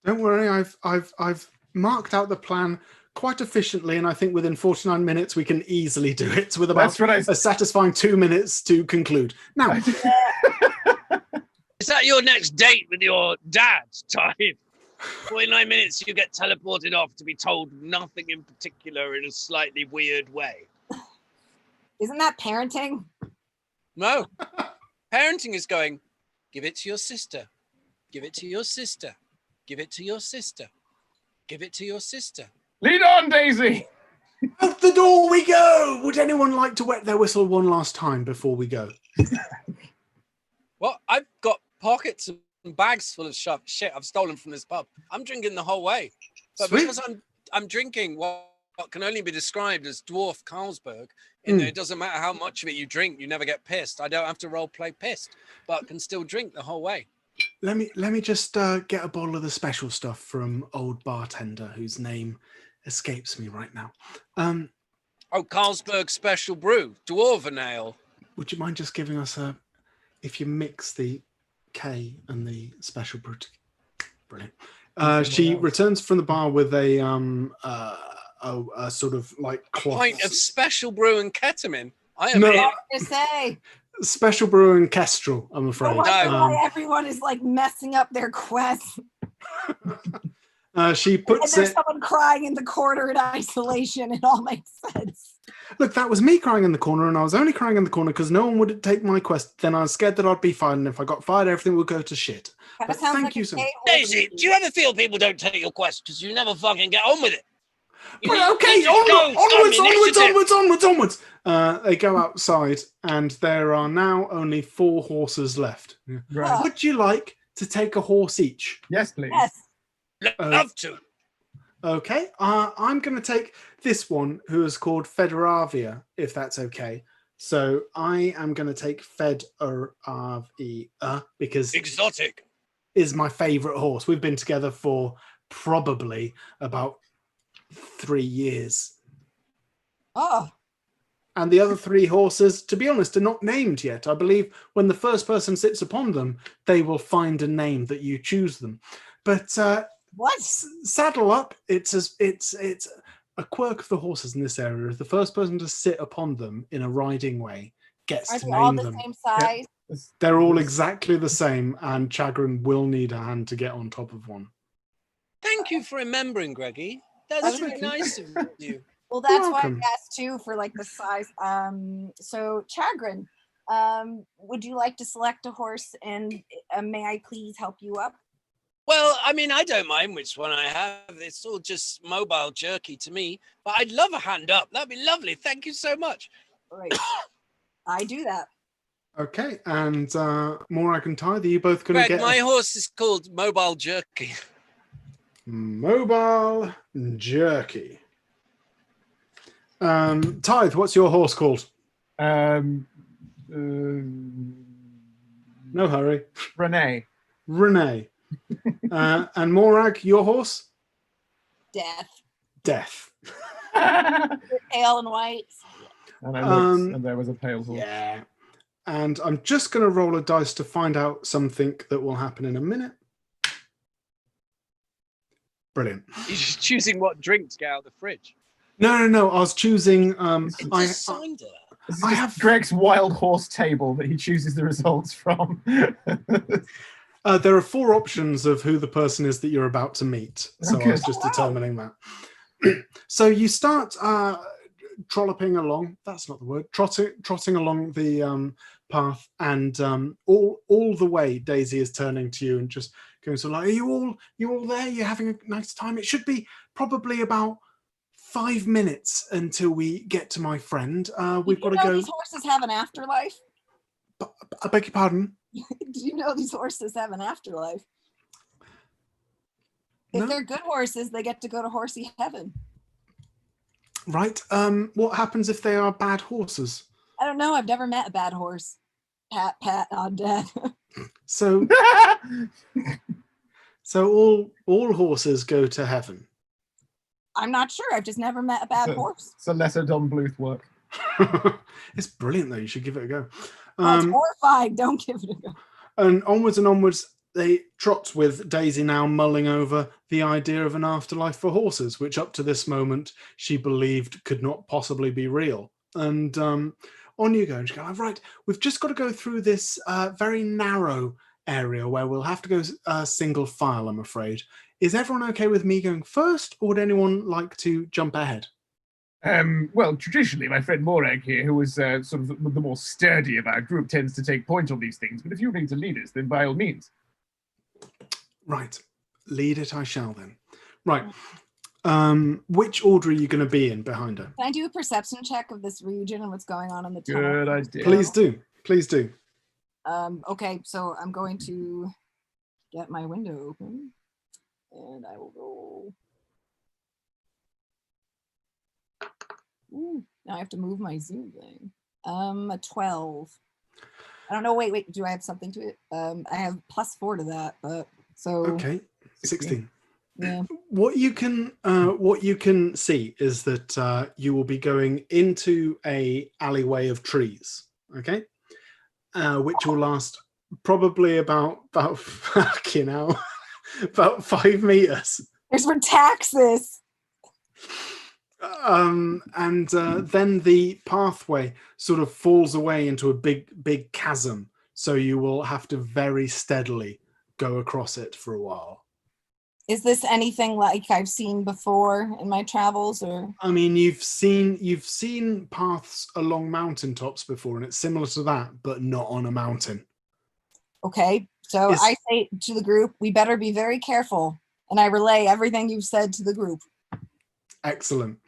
Don't worry, I've marked out the plan quite efficiently, and I think within 49 minutes we can easily do it with about a satisfying 2 minutes to conclude. Now, is that your next date with your dad, Tithe? 49 minutes, you get teleported off to be told nothing in particular in a slightly weird way. Isn't that parenting? No. Parenting is going, give it to your sister. Give it to your sister. Give it to your sister. Give it to your sister. Lead on, Daisy! Out the door we go! Would anyone like to wet their whistle one last time before we go? Well, I've got pockets and bags full of shit I've stolen from this pub. I'm drinking the whole way. But Sweet. because I'm drinking what can only be described as dwarf Carlsberg, in that it doesn't matter how much of it you drink, you never get pissed. I don't have to role play pissed, but can still drink the whole way. Let me just get a bottle of the special stuff from old bartender whose name escapes me right now. Oh, Carlsberg Special Brew, Dwarven Ale. Would you mind just giving us if you mix the K and the special brew? Brilliant. She returns from the bar with a sort of like cloth. Pint of Special Brew and ketamine. I am No. in. To say. Special brew and kestrel, I'm afraid. Why everyone is like messing up their quest. She puts and there's someone crying in the corner in isolation. It all makes sense. Look, that was me crying in the corner, and I was only crying in the corner because no one would take my quest. Then I was scared that I'd be fired, and if I got fired, everything would go to shit. But thank you so much. Daisy, do you ever feel people don't take your quest because you never fucking get on with it? Well, okay, onwards. They go outside, and there are now only 4 horses left. Right. Would you like to take a horse each? Yes, please. Yes. Love to. Okay, I'm going to take this one, who is called Federavia, if that's okay. So I am going to take Federavia because exotic is my favorite horse. We've been together for probably about 3 years. Oh. And the other 3 horses, to be honest, are not named yet. I believe when the first person sits upon them, they will find a name that you choose them. But what? Saddle up. It's a quirk of the horses in this area. Is the first person to sit upon them in a riding way gets to name them. Are they all the same size? Yep. They're all exactly the same, and Chagrin will need a hand to get on top of one. Thank you for remembering, Greggy. That's really nice of you. Well, that's why I asked too for like the size. So Chagrin, would you like to select a horse, and may I please help you up? Well, I mean, I don't mind which one I have. It's all just mobile jerky to me. But I'd love a hand up. That'd be lovely. Thank you so much. Right. I do that. Okay, and Morag and Tithe, are you both going to Greg, get my horse is called Mobile Jerky. Mobile Jerky? Tithe, what's your horse called? No hurry. Renee. Renee. And Morag, your horse? Death. Death. Pale and white. And I looked, and there was a pale horse. Yeah. And I'm just going to roll a dice to find out something that will happen in a minute. Brilliant. You're just choosing what drink to get out of the fridge. No. I was choosing. I signed it. I have Greg's wild horse table that he chooses the results from. There are 4 options of who the person is that you're about to meet. So Okay. I was just determining that. So you start trolloping along. That's not the word. Trotting along the path, and all the way, Daisy is turning to you and just going so like, "Are you all there? You're having a nice time? It should be probably about 5 minutes until we get to my friend. We've got to go." These horses have an afterlife. I beg your pardon. Do you know these horses have an afterlife? If No. they're good horses, they get to go to horsey heaven. Right. What happens if they are bad horses? I don't know. I've never met a bad horse. Pat on death. So, all horses go to heaven. I'm not sure. I've just never met a bad horse. It's a lesser Don Bluth work. It's brilliant though. You should give it a go. Oh, it's horrifying. Don't give it a go. And onwards, they trot with Daisy now mulling over the idea of an afterlife for horses, which up to this moment she believed could not possibly be real. And on you go. And she goes, right, we've just got to go through this very narrow area where we'll have to go single file, I'm afraid. Is everyone okay with me going first, or would anyone like to jump ahead? Well, traditionally, my friend Morag here, who is sort of the more sturdy of our group, tends to take point on these things. But if you need to lead us, then by all means. Right. Lead it I shall then. Right. Which order are you going to be in behind her? Can I do a perception check of this region and what's going on in the tunnel? Good idea. Please do. Please do. Okay, so I'm going to get my window open and I will roll. Ooh, now I have to move my zoom thing. A 12. I don't know. Wait. Do I have something to it? I have +4 to that, but so Okay. 16. yeah. What you can see is that you will be going into a alleyway of trees, okay, which will last probably about fucking hell, about 5 meters. There's for taxes. And then the pathway sort of falls away into a big chasm, so you will have to very steadily go across it for a while. Is this anything like I've seen before in my travels, or? I mean, you've seen paths along mountaintops before, and it's similar to that, but not on a mountain. Okay, so I say to the group, we better be very careful, and I relay everything you've said to the group. Excellent.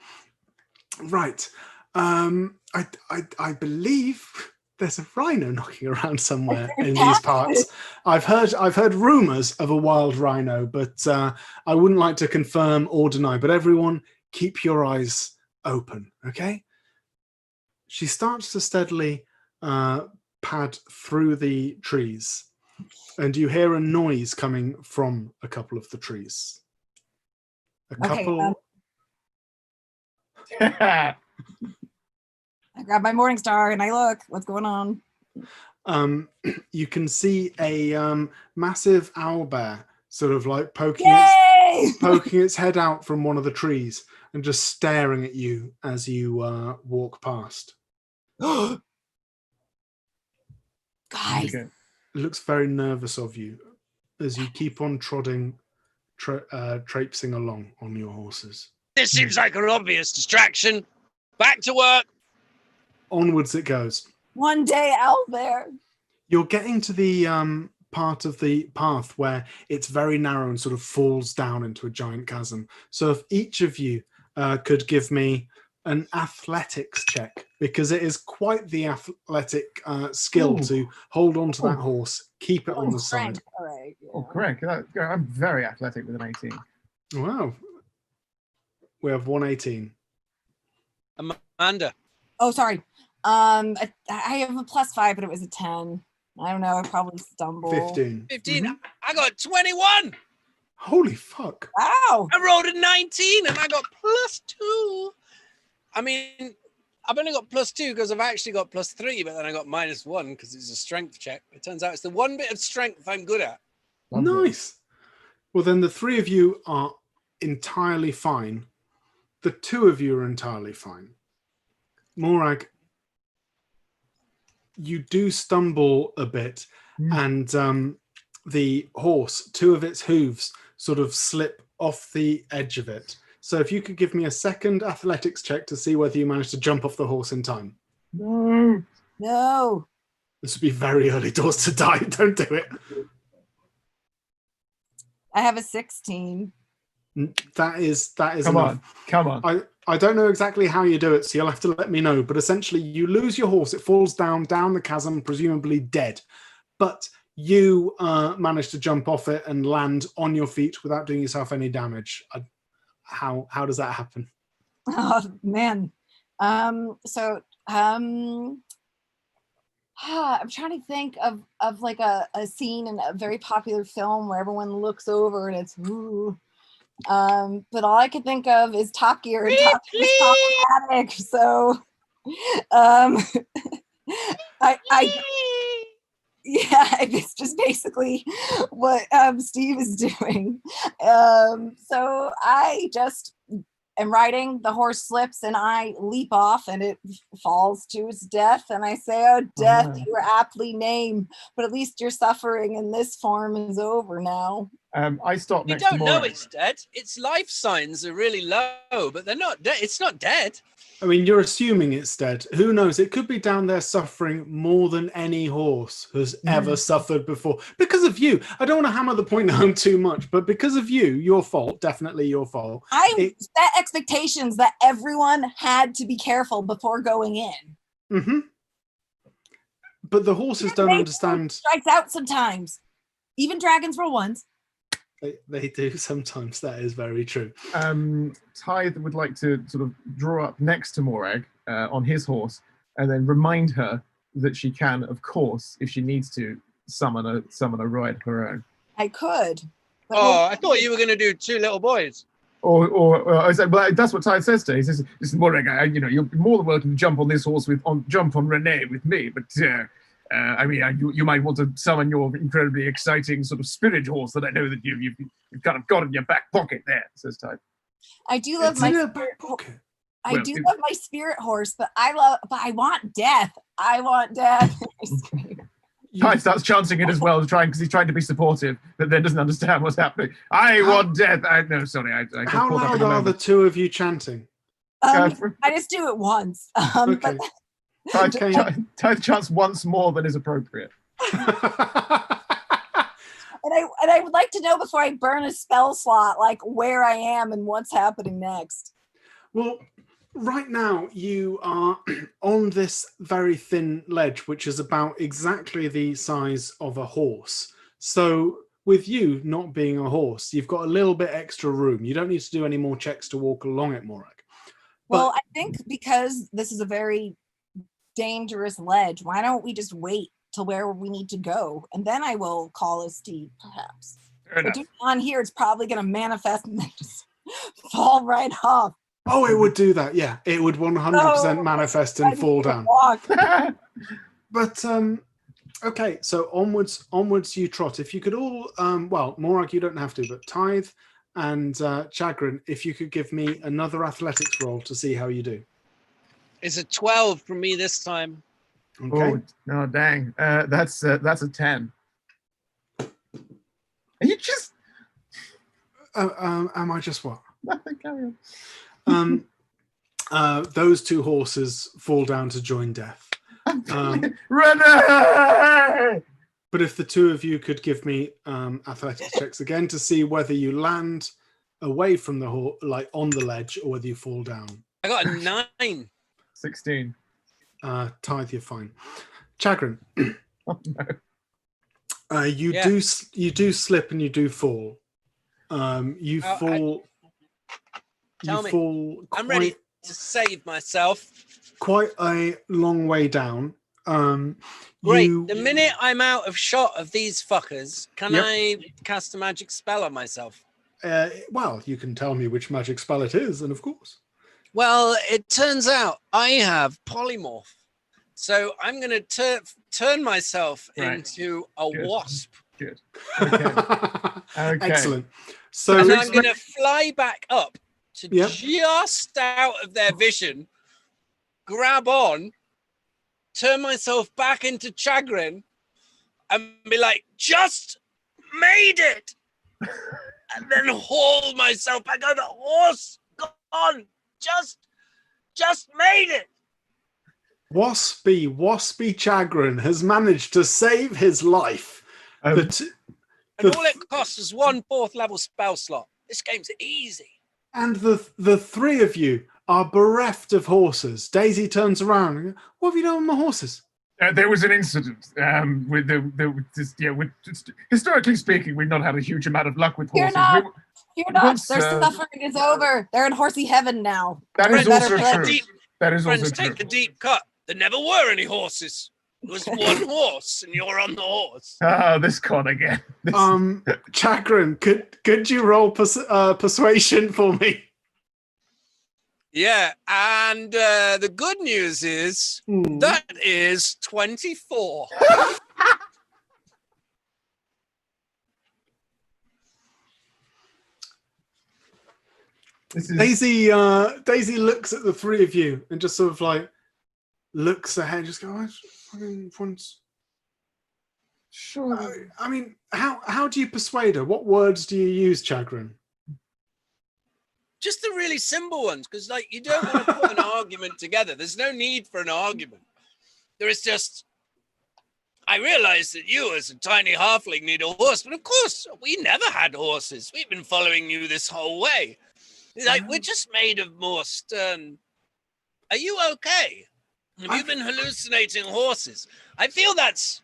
Right. I believe there's a rhino knocking around somewhere in these parts. I've heard rumors of a wild rhino, but I wouldn't like to confirm or deny. But everyone, keep your eyes open, okay? She starts to steadily pad through the trees, and you hear a noise coming from a couple of the trees. A couple. I grab my morning star and I look. What's going on? You can see a massive owlbear sort of like poking its head out from one of the trees and just staring at you as you walk past. Guys. It looks very nervous of you as you keep on trotting, traipsing along on your horses. This seems like an obvious distraction. Back to work. Onwards it goes. One day out there. You're getting to the part of the path where it's very narrow and sort of falls down into a giant chasm. So if each of you could give me an athletics check because it is quite the athletic skill to hold on to that horse, keep it on the side. All right. Yeah. Oh, correct. I'm very athletic with an 18. Wow. We have 118. Amanda. Oh, sorry. I have a +5, but it was a 10. I don't know. I probably stumbled. 15. 15. I got 21. Holy fuck. Wow. I rolled a 19 and I got +2. I mean, I've only got +2 because I've actually got +3, but then I got -1 because it's a strength check. It turns out it's the one bit of strength I'm good at. Nice. Well, then the three of you are entirely fine. The two of you are entirely fine. Morag, you do stumble a bit, and the horse, two of its hooves sort of slip off the edge of it. So if you could give me a second athletics check to see whether you manage to jump off the horse in time. No. This would be very early doors to die. Don't do it. I have a 16. That is Come enough. Come on. I don't know exactly how you do it, so you'll have to let me know. But essentially, you lose your horse. It falls down the chasm, presumably dead. But you manage to jump off it and land on your feet without doing yourself any damage. How does that happen? Oh man. I'm trying to think of like a scene in a very popular film where everyone looks over and it's ooh. But all I can think of is Top Gear, and Top Gear is problematic. So it's just basically what Steve is doing. So I just am riding, the horse slips and I leap off and it falls to its death, and I say, oh death, you were aptly named, but at least your suffering in this form is over now. I stopped You next to don't Morag. know it's dead. Its life signs are really low, but they're not dead. It's not dead. I mean, you're assuming it's dead. Who knows? It could be down there suffering more than any horse has ever suffered before. Because of you. I don't want to hammer the point home too much, but because of you, your fault, definitely your fault. I set expectations that everyone had to be careful before going in. Mm-hmm. But the horses don't understand. Strikes out sometimes. Even dragons roll ones. They do sometimes. That is very true. Tithe would like to sort of draw up next to Morag on his horse, and then remind her that she can, of course, if she needs to, summon a ride of her own. I could. Oh, I thought you were going to do two little boys. Or I said, well, that's what Tithe says to her. He says, "Listen, Morag, you're more than welcome to jump on this horse jump on Renee with me, but." I mean, you might want to summon your incredibly exciting sort of spirit horse that I know that you've kind of got in your back pocket there, says Tide. I do love my back pocket. I do love my spirit horse, but I want death. I want death. Tide starts chanting it as well, because he's trying to be supportive, but then doesn't understand what's happening. I want death. How loud are the two of you chanting? I just do it once. Okay. Tithe chants once more than is appropriate. And I would like to know before I burn a spell slot, like where I am and what's happening next. Well, right now you are on this very thin ledge, which is about exactly the size of a horse. So with you not being a horse, you've got a little bit extra room. You don't need to do any more checks to walk along it, Morag. Well, I think because this is a very dangerous ledge, why don't we just wait till where we need to go, and then I will call a steed, perhaps. But on here, it's probably going to manifest and then just fall right off. Oh, it would do that. Yeah, it would 100% manifest and fall down. But okay, so onwards you trot. If you could all, well, Morag, you don't have to, but Tithe and Chagrin, if you could give me another athletics roll to see how you do. It's a 12 from me this time. Okay. Oh dang! That's a 10. Are you just? Am I just what? Nothing. Carry on. Those two horses fall down to join death. Renee! But if the two of you could give me athletics checks again to see whether you land away from the horse, like on the ledge, or whether you fall down. I got a 9. 16. Tithe, you're fine. Chagrin, Oh, no. you Yeah. do slip and you do fall. You Oh, fall. Tell You me. fall I'm ready to save myself. quite a long way down. Great. You, The minute I'm out of shot of these fuckers, can Yep. I cast a magic spell on myself? well, you can tell me which magic spell it is, and of course. Well, it turns out I have polymorph. So I'm going to turn myself Right. into a Good. wasp. Good. Okay. Okay. Excellent. So And I'm going to fly back up to Yep. just out of their vision, grab on, turn myself back into Chagrin, and be like, just made it. And then haul myself back on the horse. Gone. Just made it. Waspy Chagrin has managed to save his life. Um, And all it costs is 1 4th level spell slot. This game's easy. And the three of you are bereft of horses. Daisy turns around and goes, what have you done with my horses? There was an incident with historically speaking, we've not had a huge amount of luck with Fear horses. not. Fear not. Once, Their suffering is over. They're in horsey heaven now. That is Friends, also better true. deep- That is Friends, also take true. the deep cut. There never were any horses. It was one horse, and you're on the horse. Oh, this con again. This- Chagrin, could you roll persuasion for me? Yeah, and the good news is that is 24. this is Daisy looks at the three of you and just sort of like looks ahead, just go, once. sure. I mean, how do you persuade her? What words do you use, Chagrin? Just the really simple ones, because like you don't want to put an argument together. There's no need for an argument. There is just, I realize that you as a tiny halfling need a horse, but of course we never had horses. We've been following you this whole way. Like we're just made of more stern. Are you okay? Have you been hallucinating horses? I feel it's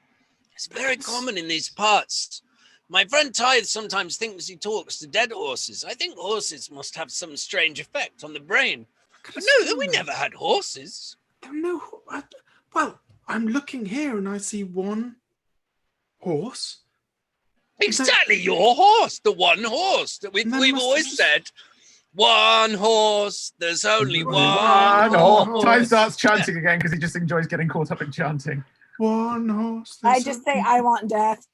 very common in these parts. My friend Tithe sometimes thinks he talks to dead horses. I think horses must have some strange effect on the brain. But no, we never had horses. No, well, I'm looking here and I see one horse. Exactly, your horse, the one horse that we've always said. One horse, there's only one horse. Ty starts chanting again because he just enjoys getting caught up in chanting. One horse. I just say, I want death.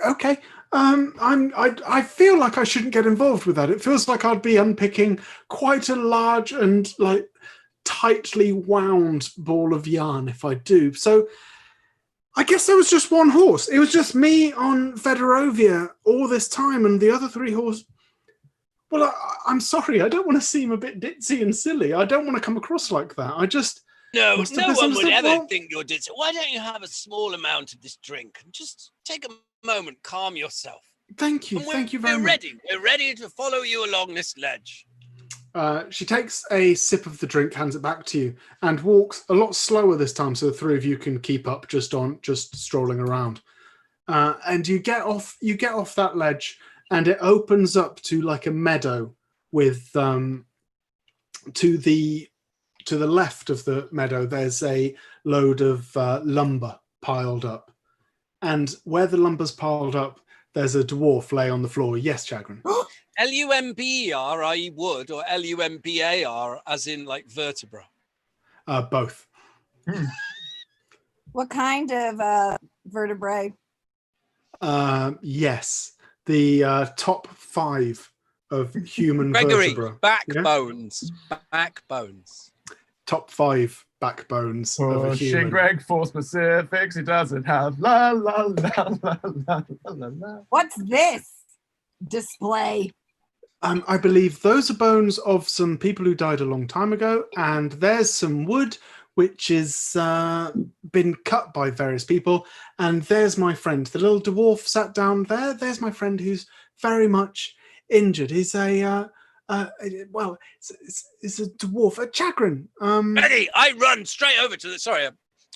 Okay. I feel like I shouldn't get involved with that. It feels like I'd be unpicking quite a large and like tightly wound ball of yarn if I do. So I guess there was just one horse. It was just me on Fedorovia all this time, and the other three horses. Well, I'm sorry. I don't want to seem a bit ditzy and silly. I don't want to come across like that. I just No must have one would misunderstood. ever Well, think you're ditzy. Why don't you have a small amount of this drink and just take a moment, calm yourself. Thank you. And Thank you very we're much. ready. We're ready to follow you along this ledge. She takes a sip of the drink, hands it back to you, and walks a lot slower this time, so the three of you can keep up just strolling around. And you get off that ledge, and it opens up to like a meadow with to the left of the meadow. There's a load of lumber piled up, and where the lumber's piled up, there's a dwarf lay on the floor. Yes, Chagrin. Lumper, i.e. wood, or Lumpar, as in like vertebra? Both. What kind of vertebrae? Yes, the top 5 of human Gregory, vertebra. backbones. Backbones. Top 5 backbones of a human. Greg for specifics, it doesn't have la la la la la la la. What's this display? I believe those are bones of some people who died a long time ago, and there's some wood which has been cut by various people, and there's my friend. The little dwarf sat down there. There's my friend who's very much injured. He's a Well, it's a dwarf, a chagrin. Ready? I run straight over to the. Sorry,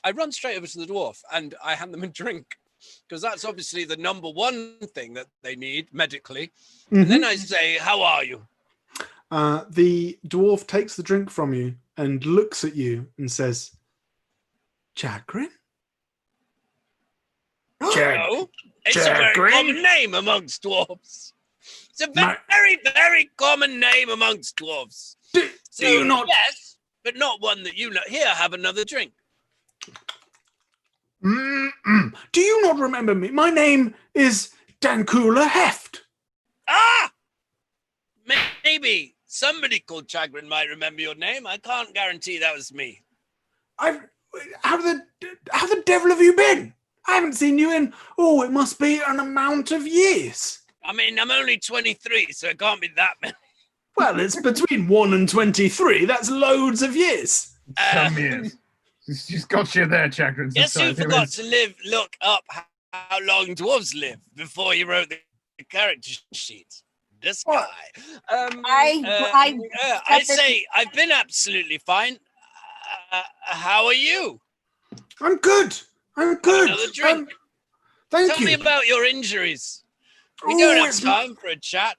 I run straight over to the dwarf and I hand them a drink because that's obviously the number one thing that they need medically. And then I say, "How are you?" The dwarf takes the drink from you and looks at you and says, "Chagrin." No, it's a very common name amongst dwarves. It's a very, very common name amongst dwarves. Do you not? Yes, but not one that you know. Here, have another drink. Do you not remember me? My name is Dankula Heft. Ah! Maybe somebody called Chagrin might remember your name. I can't guarantee that was me. How the devil have you been? I haven't seen you in, it must be an amount of years. I mean, I'm only 23, so it can't be that many. Well, it's between 1 and 23. That's loads of years. Some years. She's got you there, Chagrin. Guess who forgot to look up how long dwarves live before he wrote the character sheet? This guy. I say I've been absolutely fine. How are you? I'm good. Another drink. Thank you. Tell me about your injuries. We don't have time for a chat.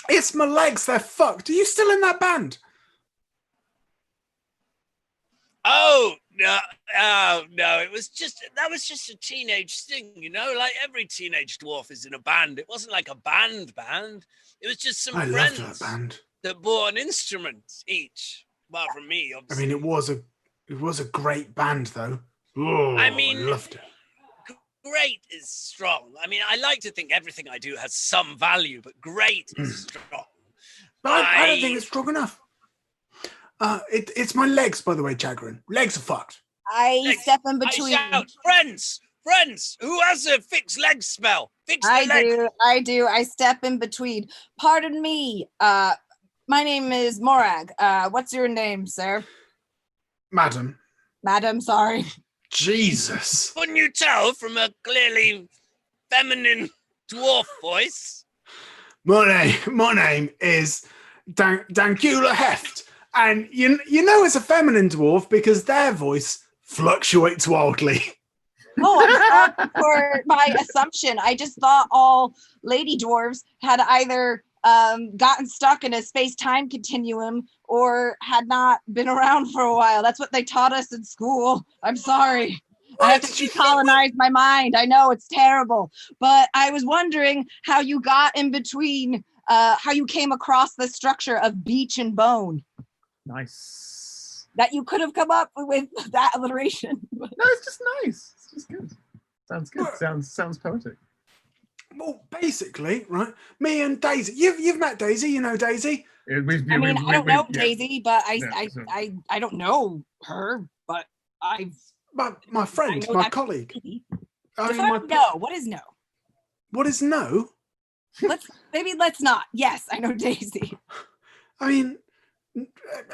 It's my legs. They're fucked. Are you still in that band? Oh no! That was just a teenage thing, you know. Like every teenage dwarf is in a band. It wasn't like a band. It was just some friends loved that band. That bought an instrument each. Apart from me, obviously. I mean, it was a great band, though. Oh, I loved it. Great is strong. I mean, I like to think everything I do has some value, but great is strong. I don't think it's strong enough. It's my legs, by the way, Chagrin. Legs are fucked. I step in between. I shout, friends, who has a fixed leg spell? Fix the leg. I do. I step in between. Pardon me. My name is Morag. What's your name, sir? Madam, sorry. Jesus. Couldn't you tell from a clearly feminine dwarf voice? My name is Dankula Heft. And you know it's a feminine dwarf because their voice fluctuates wildly. Oh, I'm sorry for my assumption. I just thought all lady dwarves had either gotten stuck in a space-time continuum or had not been around for a while. That's what they taught us in school. I'm sorry. I have to decolonize my mind. I know it's terrible. But I was wondering how you got in between, how you came across the structure of beach and bone. Nice. That you could have come up with that alliteration. No, it's just nice. It's just good. Sounds good. Sounds poetic. Well, basically, right? Me and Daisy. You've met Daisy. You know Daisy. I don't know Daisy, but I don't know her. But my friend, my colleague. What is no? What is no? Let's not. Yes, I know Daisy. I mean,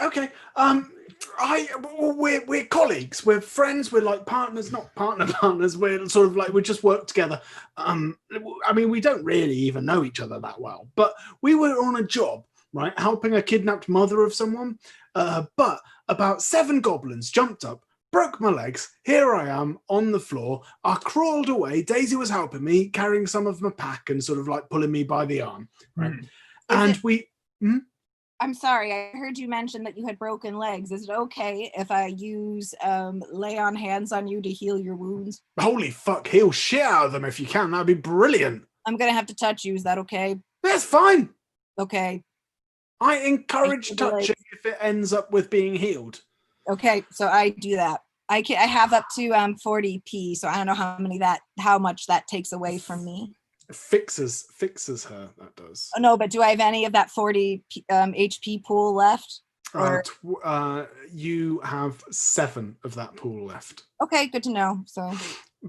okay. We're colleagues. We're friends. We're like partners, not partners. We're sort of like we just work together. I mean, we don't really even know each other that well, but we were on a job, right, helping a kidnapped mother of someone. But about 7 goblins jumped up, broke my legs. Here I am on the floor. I crawled away. Daisy was helping me, carrying some of my pack and sort of like pulling me by the arm, right? I'm sorry, I heard you mention that you had broken legs. Is it okay if I use lay on hands on you to heal your wounds? Holy fuck, heal shit out of them if you can. That'd be brilliant. I'm going to have to touch you. Is that okay? That's fine. Okay. I encourage touching if it ends up with being healed. Okay, so I do that. I have up to 40p, so I don't know how much that takes away from me. Fixes her, that does. Oh, no, but do I have any of that 40 HP pool left? You have 7 of that pool left. Okay, good to know. So,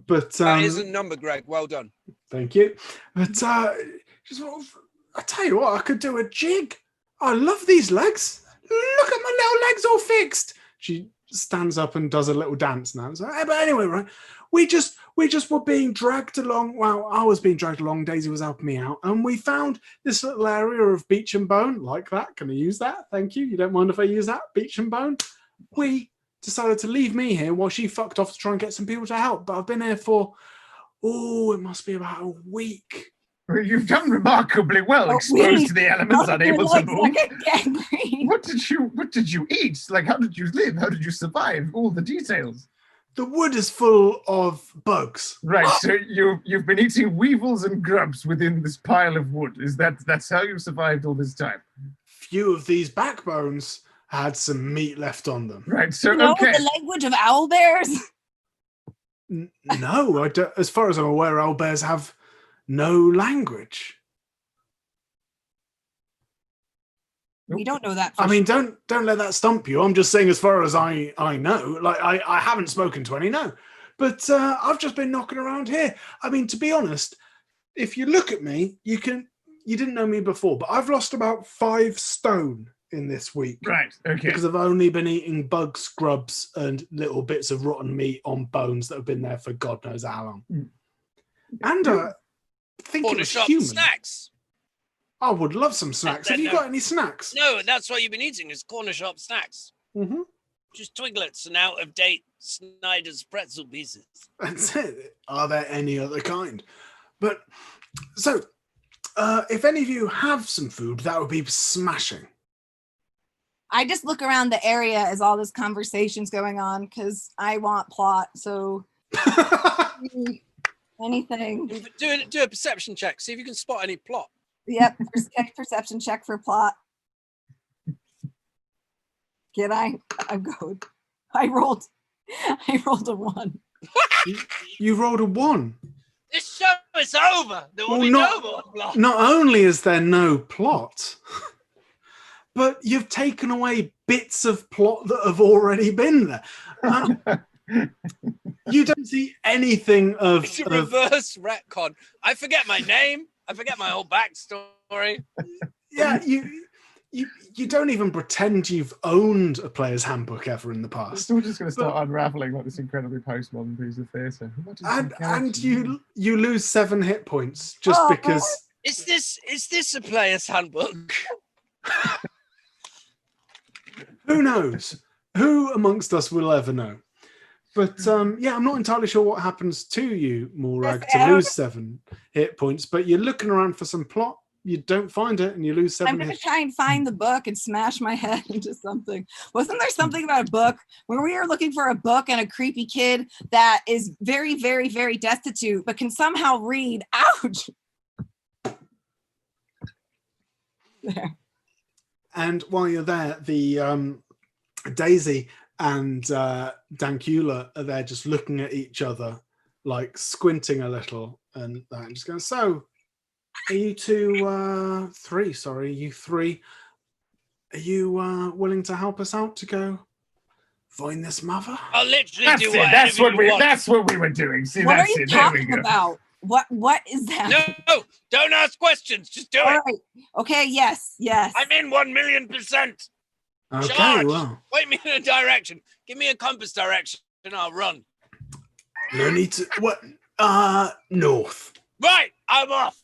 but that is a number, Greg. Well done. Thank you. But I tell you what, I could do a jig. I love these legs. Look at my little legs all fixed. She stands up and does a little dance now. So, but anyway, right? We just We just were being dragged along. Well, I was being dragged along. Daisy was helping me out. And we found this little area of beach and bone. Like that. Can I use that? Thank you. You don't mind if I use that? Beach and bone. We decided to leave me here while she fucked off to try and get some people to help. But I've been here for, it must be about a week. Well, you've done remarkably well, exposed to the elements, unable to move. Like a gangrene. What did you eat? Like, how did you live? How did you survive? All the details. The wood is full of bugs. Right, so you've been eating weevils and grubs within this pile of wood. That's how you survived all this time? Few of these backbones had some meat left on them. Right, so You know okay. the language of owl bears? No, I don't, as far as I'm aware, owlbears have no language. We don't know that. I mean, don't let that stump you. I'm just saying, as far as I know, like I haven't spoken to any, no, but I've just been knocking around here. I mean, to be honest, if you look at me, you didn't know me before, but I've lost about 5 stone in this week. Right, okay. Because I've only been eating bug scrubs and little bits of rotten meat on bones that have been there for God knows how long. Mm. And I think it Corner was shop human. snacks. I would love some snacks. Have you got any snacks? No, that's what you've been eating is corner shop snacks. Mm-hmm. Just Twiglets and out of date Snyder's pretzel pieces. That's it. Are there any other kind? But so, if any of you have some food, that would be smashing. I just look around the area as all this conversation's going on because I want plot. So anything. Do a perception check. See if you can spot any plot. Yep. Perception check for plot. Can I? I'm good. I rolled a 1. You rolled a 1. This show is over. There will be no more plot. Not only is there no plot, but you've taken away bits of plot that have already been there. You don't see anything of... It's a reverse retcon. I forget my name. I forget my whole backstory. Yeah, you don't even pretend you've owned a player's handbook ever in the past. We're just going to start unraveling like this incredibly postmodern piece of theatre. And you lose 7 hit points just because... Is this a player's handbook? Who knows? Who amongst us will ever know? But yeah, I'm not entirely sure what happens to you, Morag, to lose 7 hit points. But you're looking around for some plot, you don't find it, and you lose 7 I'm going to hit. try and find the book and smash my head into something. Wasn't there something about a book where we were looking for a book and a creepy kid that is very, very, very destitute, but can somehow read? Ouch! There. And while you're there, the Daisy and Dankula are there just looking at each other, like squinting a little, and just going, so, are you you three, are you willing to help us out to go find this mother? I'll literally That's do it. That's what we were doing. See, What are that's you it. There we talking go. about? What is that? No, don't ask questions. Just do All it. right. Okay. Yes. I'm in 1,000,000%. Okay, Charge. well, Point me in a direction. Give me a compass direction and I'll run. no need to. What? North. Right, I'm off.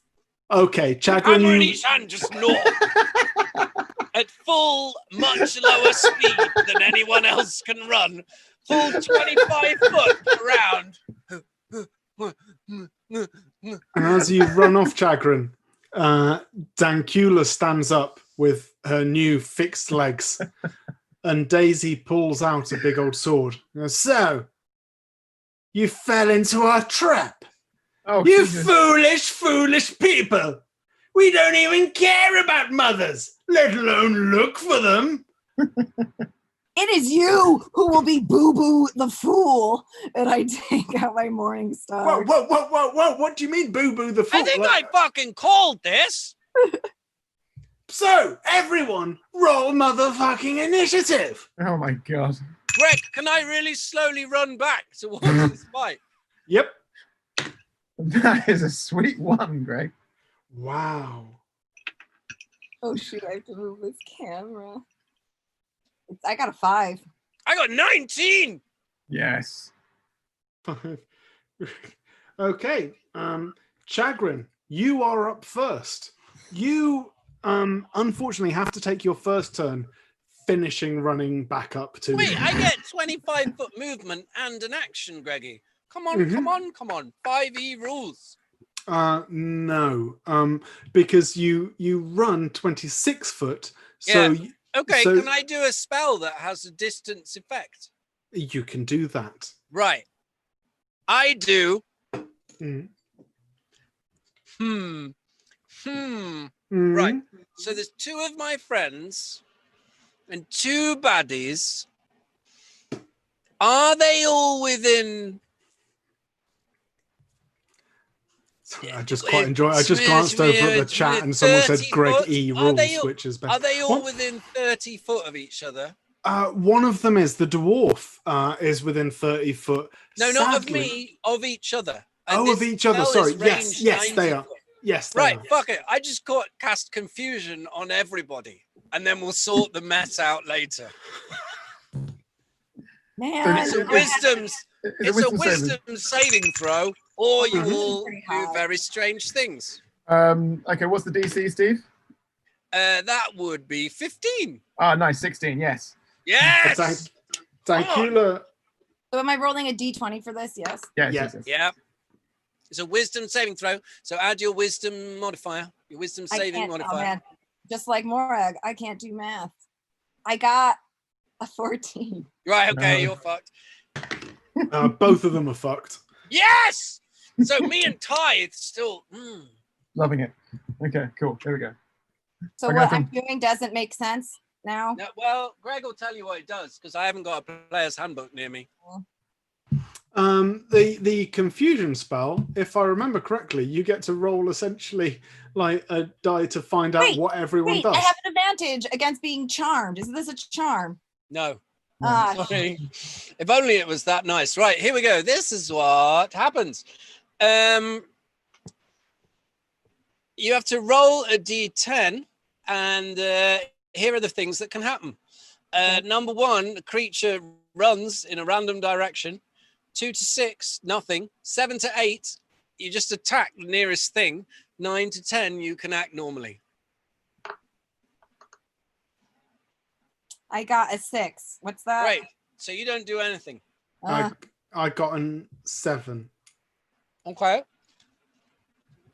Okay, Hammer in Chagrin. each hand, just north. At full, much lower speed than anyone else can run. Full 25 foot around. And as you run off Chagrin, Dankula stands up with her new fixed legs, and Daisy pulls out a big old sword. And goes, so, you fell into our trap. Oh, You Jesus. foolish, foolish people. We don't even care about mothers, let alone look for them. It is you who will be Boo Boo the fool. And I take out my morning star. Whoa. What do you mean, Boo Boo the fool? I think I fucking called this. So, everyone, roll motherfucking initiative. Oh my god. Greg, can I really slowly run back towards this fight? Yep. That is a sweet one, Greg. Wow. Oh shoot! I have to move this camera. I got a 5. I got 19. Yes. Okay, Chagrin, you are up first. You unfortunately have to take your first turn finishing running back up to Wait, me. I get 25-foot movement and an action, Greggy. Come on, come on, come on. 5e rules. No, because you run 26 foot. So Yeah. Okay, so can I do a spell that has a distance effect? you can do that. Right. I do. Mm. Right. So there's 2 of my friends and 2 baddies. Are they all within? I just quite enjoy. I just glanced over at the chat and someone said Greg E rules, which is best. Are they all within 30 foot of each other? One of them is the dwarf. Is within 30 foot. No, Sadly, not of me. Of each other. And of each other. spell Sorry. is Yes, ranged they 90 are. foot. Yes, they Right. are. Fuck it. I just cast confusion on everybody, and then we'll sort the mess out later. Man, It's a wisdom saving throw, or you will Pretty do high. very strange things. Okay, what's the DC, Steve? That would be 15. Ah, nice, 16. Yes. Yes. Dankula. So am I rolling a d20 for this? Yes. Yes. Yeah. yes, yes. Yeah. It's a wisdom saving throw. So add your wisdom modifier, your wisdom saving modifier. Oh man, just like Morag, I can't do math. I got a 14. Right. Okay. No. You're fucked. Both of them are fucked. Yes. So me and Tithe still. Loving it. Okay, cool. There we go. So I what got I'm them. doing doesn't make sense now. No, well, Greg will tell you what it does because I haven't got a player's handbook near me. The confusion spell, if I remember correctly, you get to roll essentially like a die to find out what everyone Wait, does. I have an advantage against being charmed. Is this a charm? No. Ah, Sorry. If only it was that nice. Right, here we go. This is what happens. You have to roll a d10, and here are the things that can happen. Number 1, the creature runs in a random direction. 2 to 6, nothing. 7 to 8, you just attack the nearest thing. 9 to 10, you can act normally. I got a 6. What's that? Right, so you don't do anything. I got an 7. Okay.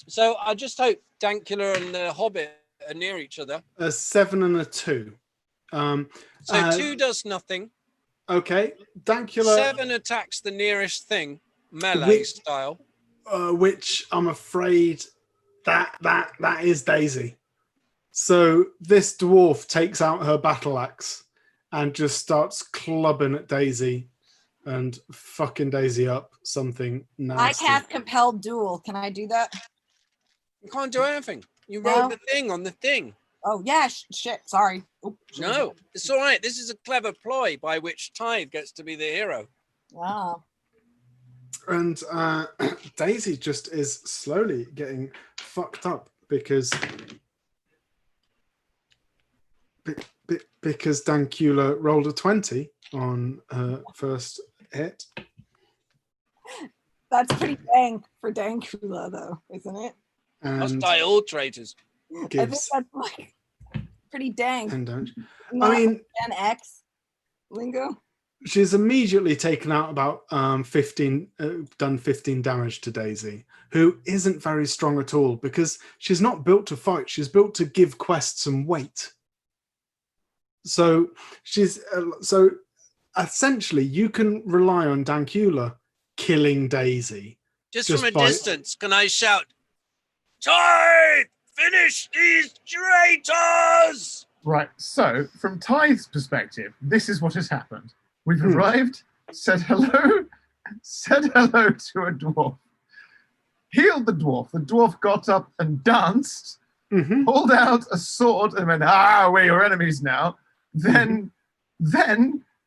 So I just hope Dankula and the Hobbit are near each other. A 7 and a 2. So 2 does nothing. Okay, Dankula. 7 attacks the nearest thing, melee style. Which I'm afraid that is Daisy. So this dwarf takes out her battle axe and just starts clubbing at Daisy and fucking Daisy up something nasty. I cast compelled duel. Can I do that? You can't do anything. You rolled the thing on the thing. Oh yeah, shit. Sorry. Oop, No, it's all right. This is a clever ploy by which Tithe gets to be the hero. Wow. And Daisy just is slowly getting fucked up because Dankula rolled a 20 on her first hit. That's pretty dang for Dankula, though, isn't it? Must And die all traitors. I think gives that's like pretty dang. and don't. Not I mean, Gen X lingo. she's immediately taken out about 15, done 15 damage to Daisy, who isn't very strong at all because she's not built to fight. She's built to give quests some weight. So she's so essentially you can rely on Dankula killing Daisy. Just Just from a by- distance, can I shout, Tithe, finish these traitors! Right. So, from Tithe's perspective, this is what has happened. We've arrived, said hello to a dwarf, healed the dwarf. The dwarf got up and danced, pulled out a sword and went, we're your enemies now. Then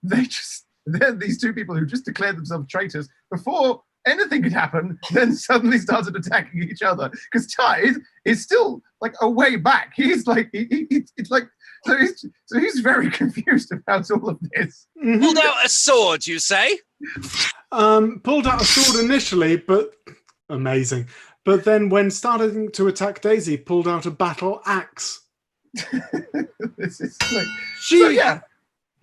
these two people who just declared themselves traitors before anything could happen, then suddenly started attacking each other because Tithe is still like a way back. He's like, it's like, so he's very confused about all of this. Pulled out a sword, you say? Pulled out a sword initially, but Amazing. But then when starting to attack Daisy, pulled out a battle axe. This is like, She, so yeah,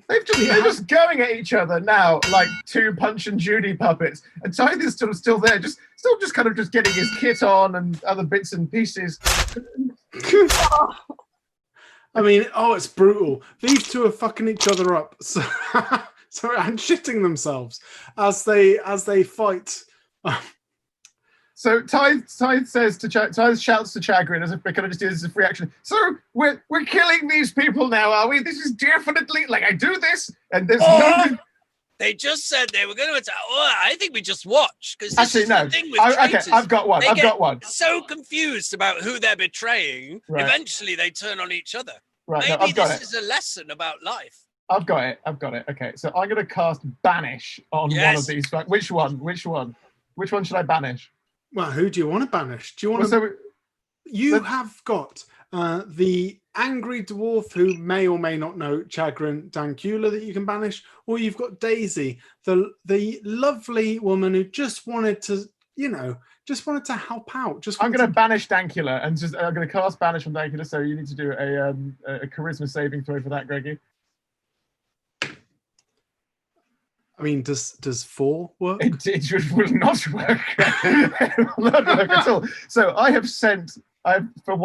they're just going at each other now like two Punch and Judy puppets, and Tyther's still there, still kind of getting his kit on and other bits and pieces. I mean, it's brutal. These two are fucking each other up, so and shitting themselves as they fight. So Tythe says to Tythe shouts to Chagrin as if we're kind of just do this as a free action. So we're killing these people now, are we? This is definitely like I do this, and there's no. They just said they were going to attack. Oh, I think we just watch because actually no. The thing with traitors. Okay, I've got one. So confused about who they're betraying. Right. Eventually, they turn on each other. Right, Maybe this is a lesson about life. I've got it. Okay, so I'm going to cast Banish on one of these. Which one? Which one should I banish? Well, who do you want to banish? Do you want to? You have got the angry dwarf who may or may not know Chagrin Dankula that you can banish, or you've got Daisy, the lovely woman who just wanted to, help out. I'm going to banish Dankula, and I'm going to cast Banish on Dankula. So you need to do a charisma saving throw for that, Greggy. I mean, does 4 work? It will not work. It will not work at all. So I have sent. For a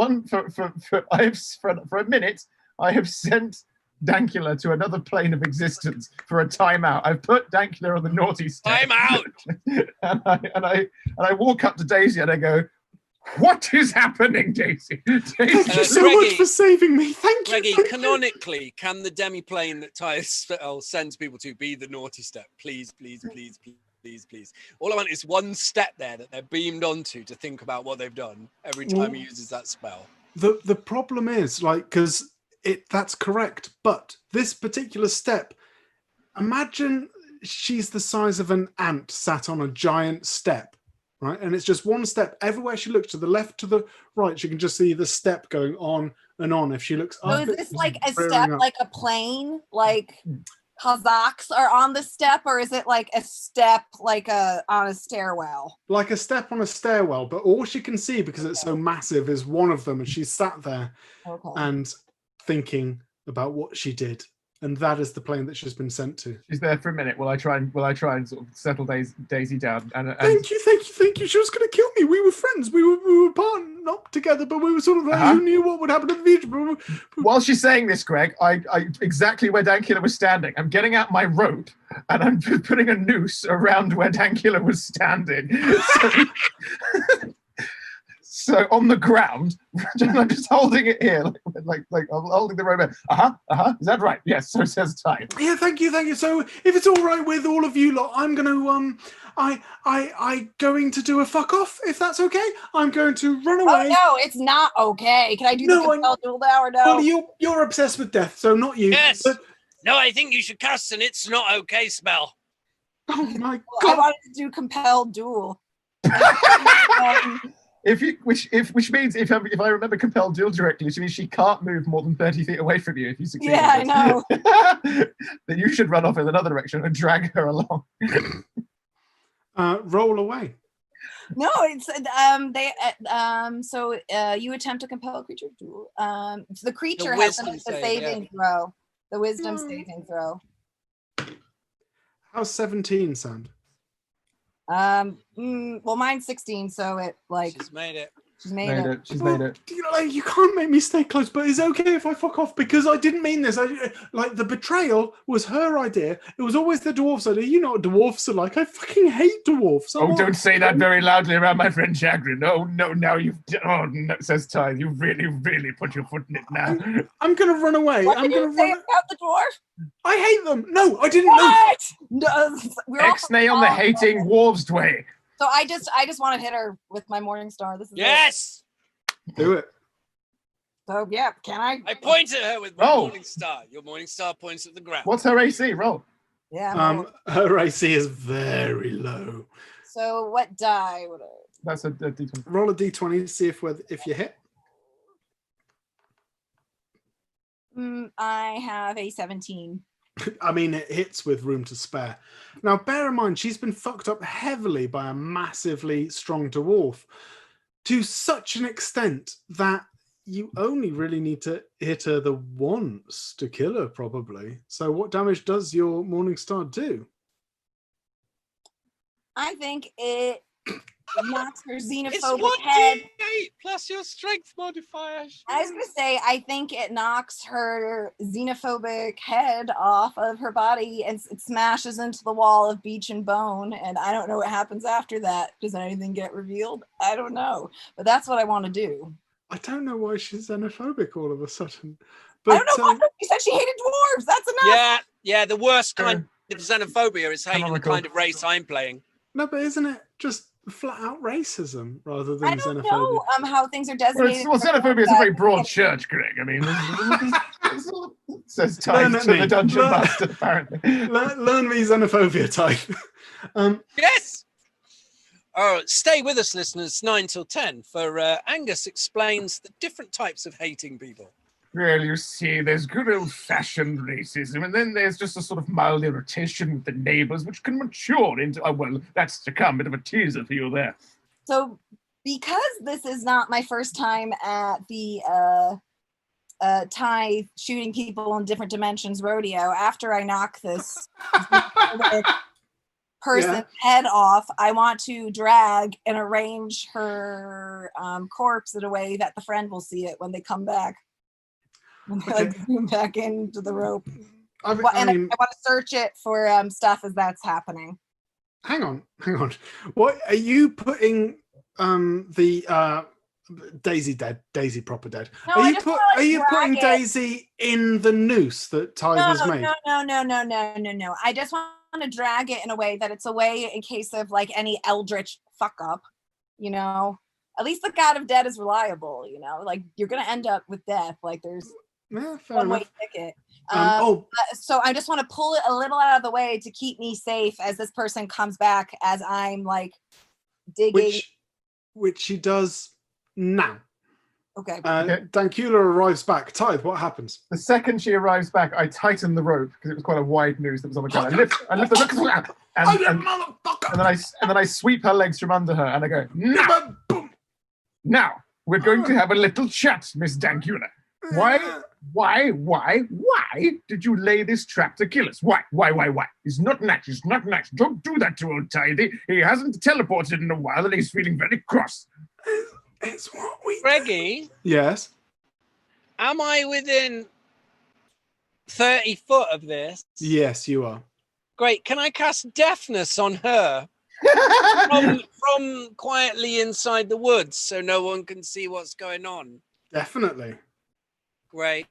minute, I have sent Dankula to another plane of existence for a timeout. I've put Dankula on the naughty step. Time out. and I walk up to Daisy and I go, "What is happening, Daisy? Thank you so much for saving me. Thank you. Reggie, canonically, can the demi-plane that Tyre sends people to be the naughty step? Please, please, please, please. Please. All I want is one step there that they're beamed onto to think about what they've done every time he uses that spell. The problem is, because that's correct, but this particular step, imagine she's the size of an ant sat on a giant step, right? And it's just one step. Everywhere she looks, to the left, to the right, she can just see the step going on and on. If she looks up, is this like a step, like a plane, like Kazakhs are on the step, or is it like a step on a stairwell? Like a step on a stairwell, but all she can see, because it's so massive, is one of them, and she's sat there and thinking about what she did, and that is the plane that she's been sent to. She's there for a minute. Will I try and sort of settle Daisy down? And Thank you. She was going to kill me. We were friends. We were partnered up together, but we were sort of like, who knew what would happen in the future? While she's saying this, Greg, I exactly where Dankula was standing. I'm getting out my rope and I'm putting a noose around where Dankula was standing. So on the ground, I'm just holding it here, like I'm holding the rope. Is that right? Yes. So says Ty. Yeah, thank you. So if it's all right with all of you lot, I'm going to I going to do a fuck off, if that's okay. I'm going to run away. Oh no, it's not okay. Can I do the compel duel now or no? Well, you're obsessed with death, so not you. Yes. But... No, I think you should cast an "It's Not Okay" spell. Oh my God! God! I wanted to do compel duel. Which means if I remember compelled duel directly, which means she can't move more than 30 feet away from you if you succeed. Yeah, I know. Then you should run off in another direction and drag her along. Roll away. No, it's so you attempt to compel a creature duel. So the creature has to make the saving throw. The wisdom saving throw. How's 17 sound? Well, mine's 16, so it she's made it. She's made it. You can't make me stay close, but it's okay if I fuck off, because I didn't mean this. The betrayal was her idea. It was always the dwarf's idea. You know what dwarfs are like. I fucking hate dwarfs. Don't say that very loudly around my friend Chagrin. Oh no, now says Ty. You really, really put your foot in it now. I'm gonna run away. What did you say about the dwarf? I hate them. No, I didn't know. Exnay on the hating dwarves way. So I just want to hit her with my morning star. This is yes. Do it. So yeah, can I? I point at her with my morning star. Your morning star points at the ground. What's her AC? Roll. Yeah. Her AC is very low. So what die would I? That's a D20. Roll a D20 to see if you hit. I have a 17. I mean, it hits with room to spare. Now, bear in mind, she's been fucked up heavily by a massively strong dwarf to such an extent that you only really need to hit her the once to kill her, probably. So what damage does your Morningstar do? I think it knocks her It's xenophobic head. 1d8 plus your strength modifier. I was going to say, I think it knocks her xenophobic head off of her body and it smashes into the wall of beach and bone. And I don't know what happens after that. Does anything get revealed? I don't know. But that's what I want to do. I don't know why she's xenophobic all of a sudden. I don't know why. She said she hated dwarves. That's enough. Yeah. The worst kind of xenophobia is hating the kind of race I'm playing. No, but isn't it just flat out racism rather than I don't xenophobia? know how things are designated. Well, xenophobia is a very broad church, Greg. I mean, says tied to the dungeon master, apparently. Learn me xenophobia type. Yes. Oh, stay with us, listeners, 9 till 10, for Angus explains the different types of hating people. Well, you see, there's good old-fashioned racism, and then there's just a sort of mild irritation with the neighbours, which can mature into, well, that's to come, bit of a teaser for you there. So, because this is not my first time at the Thai shooting people in different dimensions rodeo, after I knock this person's head off, I want to drag and arrange her corpse in a way that the friend will see it when they come back. When they like zoom back into the rope. I want to search it for stuff as that's happening. Hang on. What are you putting the Daisy dead? Daisy proper dead. No, are you putting Daisy in the noose that Ty has made? No. I just want to drag it in a way that it's a way in case of like any eldritch fuck up, you know. At least the god of death is reliable, you know. Like you're gonna end up with death. Like there's one way ticket. So I just want to pull it a little out of the way to keep me safe as this person comes back as I'm like digging. Which she does now. Okay. Dankula arrives back. Tithe, what happens? The second she arrives back, I tighten the rope because it was quite a wide noose that was on the ground. I lift the rope and then I sweep her legs from under her and I go, now we're going to have a little chat, Miss Dankula. Why did you lay this trap to kill us? Why? It's not nice. It's not nice. Don't do that to old Tidy. He hasn't teleported in a while and he's feeling very cross. It's what we... Greggy? Yes? Am I within 30 foot of this? Yes, you are. Great. Can I cast deafness on her? from quietly inside the woods so no one can see what's going on? Definitely. Great.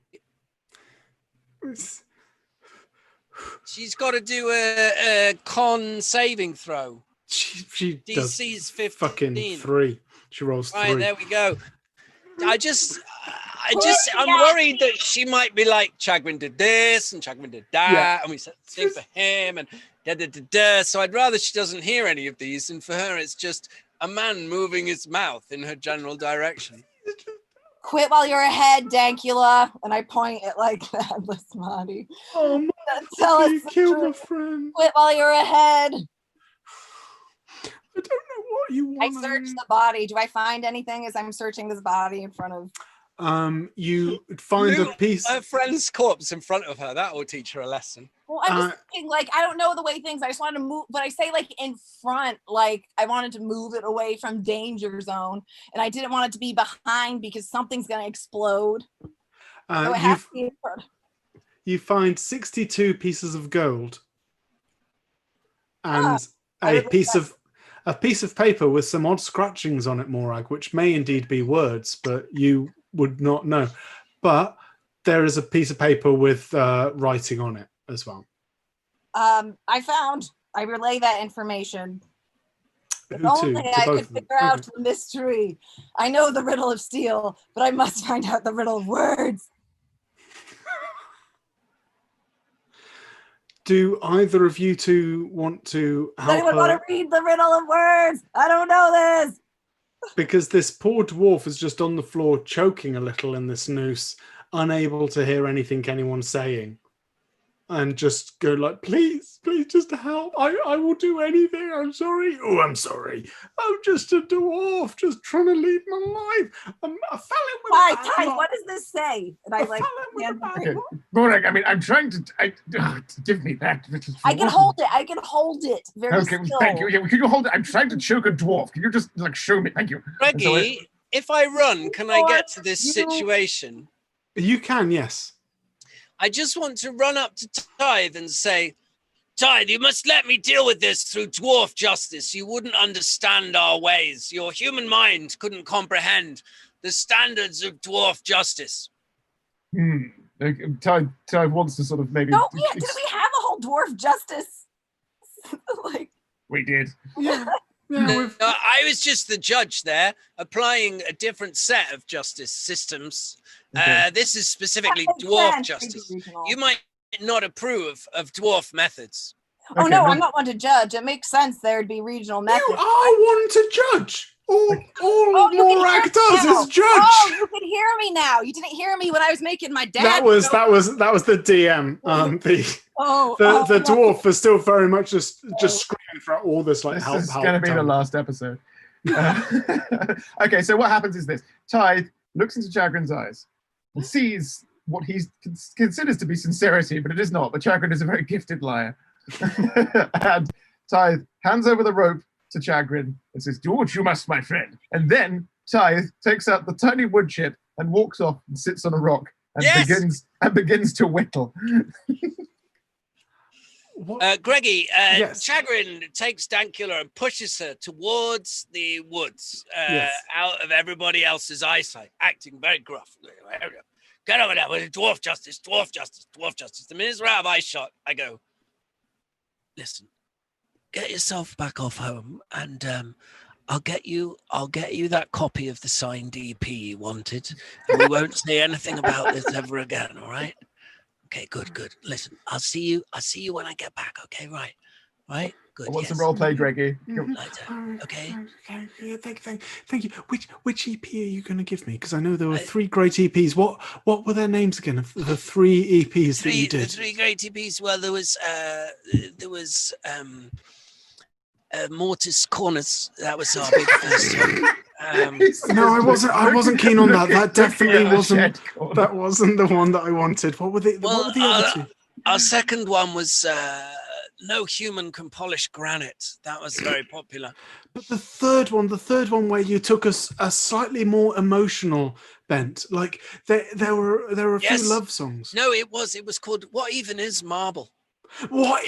She's got to do a con saving throw. She DC's 15. Fucking 3. She rolls 3. Right, there we go. I'm worried that she might be like, Chagrin did this and Chagrin did that, and we said the same for him, and da. So I'd rather she doesn't hear any of these, and for her, it's just a man moving his mouth in her general direction. Quit while you're ahead, Dankula. And I point at like the headless body. Oh my God, you killed my friend. Quit while you're ahead. I don't know what you want. I search the body. Do I find anything as I'm searching this body in front of? You find a piece. Her friend's corpse in front of her. That will teach her a lesson. Well, I'm just thinking, like, I don't know the way things. I just wanted to move, but I say like in front, like I wanted to move it away from danger zone, and I didn't want it to be behind because something's gonna explode. So it has to be in front. You find 62 pieces of gold and a piece of paper with some odd scratchings on it, Morag, which may indeed be words, but you would not know. But there is a piece of paper with writing on it as well. I relay that information. If Who only to I both could of them? figure out the mystery. I know the riddle of steel, but I must find out the riddle of words. Do either of you two want to help Does anyone want to read the riddle of words? I don't know this. Because this poor dwarf is just on the floor choking a little in this noose, unable to hear anything anyone's saying. and just go like, please just help. I will do anything. I'm sorry. Oh, I'm sorry. I'm just a dwarf, just trying to lead my life. I fell in with Ty, a bad Ty, lot. what does this say? And I like, Okay, Gorak, I mean, I'm trying to. Give me that little. I can hold it. I can hold it. Very Okay, still. thank you. Yeah, can you hold it? I'm trying to choke a dwarf. Can you just like show me? Thank you. And so Greggy, if I run, can I get to this situation? You can, yes. I just want to run up to Tithe and say, Tithe, you must let me deal with this through dwarf justice. You wouldn't understand our ways. Your human mind couldn't comprehend the standards of dwarf justice. Ty wants to sort of maybe. No, yeah, did we have a whole dwarf justice? Like, we did. Yeah. I was just the judge there, applying a different set of justice systems. Okay. This is specifically that makes dwarf sense, justice. regional. You might not approve of dwarf methods. Oh Okay, no, no. I'm not one to judge. It makes sense there'd be regional methods. You are one to judge. All Oh, you can hear Morak me does now. is judge. Oh, you can hear me now. You didn't hear me when I was making my dad. That was the DM. The dwarf was still very much just screaming for all this like This help. is going to be the last episode. Okay, so what happens is this: Tithe looks into Chagrin's eyes and sees what he considers to be sincerity, but it is not. But Chagrin is a very gifted liar. And Tithe hands over the rope to Chagrin and says, "Do what you must, my friend." And then Tithe takes out the tiny wood chip and walks off and sits on a rock and begins to whittle. Greggy, Yes. Chagrin takes Dankula and pushes her towards the woods, Yes. out of everybody else's eyesight, acting very gruff. Get over there with dwarf justice, dwarf justice, dwarf justice. The minute we're out of eye shot, I go, listen, get yourself back off home, and I'll get you that copy of the signed EP you wanted, and we won't say anything about this ever again, all right? Okay, good. Listen, I'll see you when I get back. Okay, right. Good. I want some role play, Greggy. Okay. Yeah, thank you. Which EP are you going to give me? Because I know there were 3 great EPs. What were their names again? Of the 3 EPs that you did. The 3 great EPs. Well, there was Mortis Corners. That was our big first one. No, I wasn't keen on that. That definitely wasn't. That wasn't the one that I wanted. What were the other 2? Our second one was No Human Can Polish Granite. That was very popular. But the third one where you took a slightly more emotional bent, like there were a few love songs. No, it was called What Even Is Marble? What?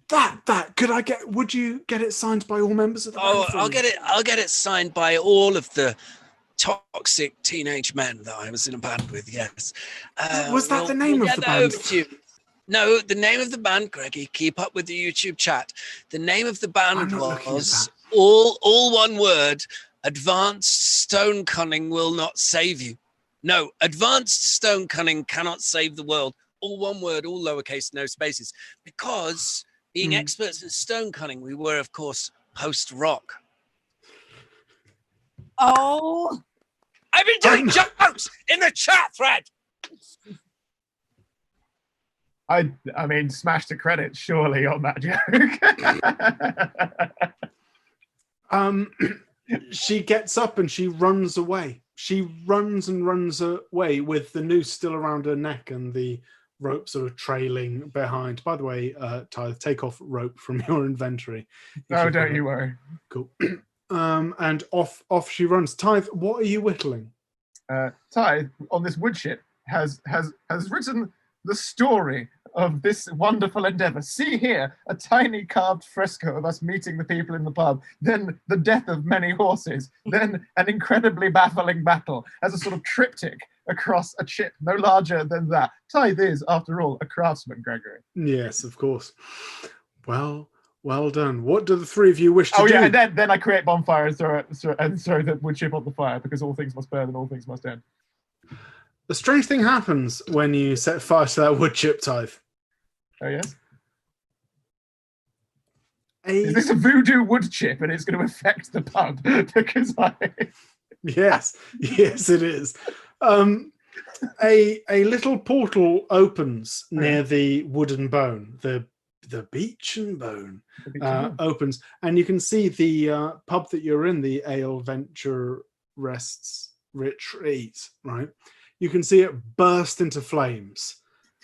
That could I get? Would you get it signed by all members of the band? I'll get it signed by all of the toxic teenage men that I was in a band with. Yes. Was that the name of the band? Over to you. No, the name of the band, Greggy. Keep up with the YouTube chat. The name of the band was all one word. Advanced stone cunning will not save you. No, advanced stone cunning cannot save the world. All one word, all lowercase, no spaces. Because being experts in stone cunning, we were, of course, post-rock. Oh. I've been doing jokes in the chat thread. I mean, smash the credits, surely, on that joke. She gets up and she runs away. She runs away with the noose still around her neck and the rope sort of trailing behind. By the way, Tithe, take off rope from your inventory. No, don't you worry. Cool. And off she runs. Tithe, what are you whittling? Tithe, on this wood chip, has written the story of this wonderful endeavor. See here, a tiny carved fresco of us meeting the people in the pub, then the death of many horses, then an incredibly baffling battle as a sort of triptych across a chip no larger than that. Tithe is, after all, a craftsman, Gregory. Yes, of course. Well done. What do the 3 of you wish to do? Oh yeah, and then I create bonfire and throw the wood chip on the fire, because all things must burn and all things must end. A strange thing happens when you set fire to that wood chip, Tithe. Oh yes? Is this a voodoo wood chip and it's going to affect the pub? Because Yes, it is. a little portal opens near the wooden bone, the beechen bone opens, and you can see the pub that you're in, the Ale Venture Rests Retreat, right? You can see it burst into flames,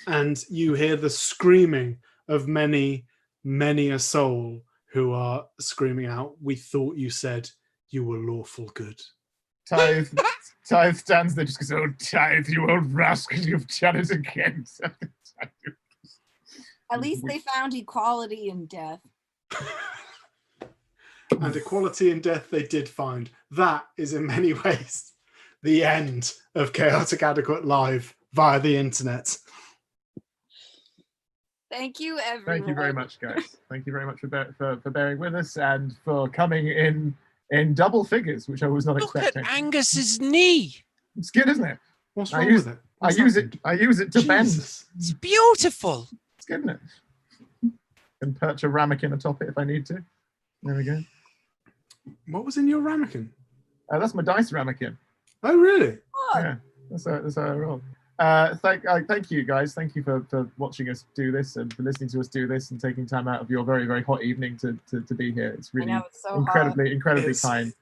and you hear the screaming of many a soul who are screaming out, "We thought you said you were lawful good." Tithe stands there, just goes, "Oh, Tithe, you old rascal, you've done it again." At least they found equality in death. And equality in death they did find. That is in many ways the end of Chaotic Adequate Live via the internet. Thank you, everyone. Thank you very much, guys. Thank you very much for bearing with us and for coming in double figures, which I was not Look expecting. at Angus's knee. It's good, isn't it? What's wrong with it? I use it to bend. Jesus. It's beautiful. It's good, isn't it? And perch a ramekin atop it if I need to. There we go. What was in your ramekin? That's my dice ramekin. Oh, really? Oh, Yeah, that's how I roll. Thank you, guys. Thank you for watching us do this and for listening to us do this and taking time out of your very, very hot evening to be here. It's really I know, it's so incredibly kind.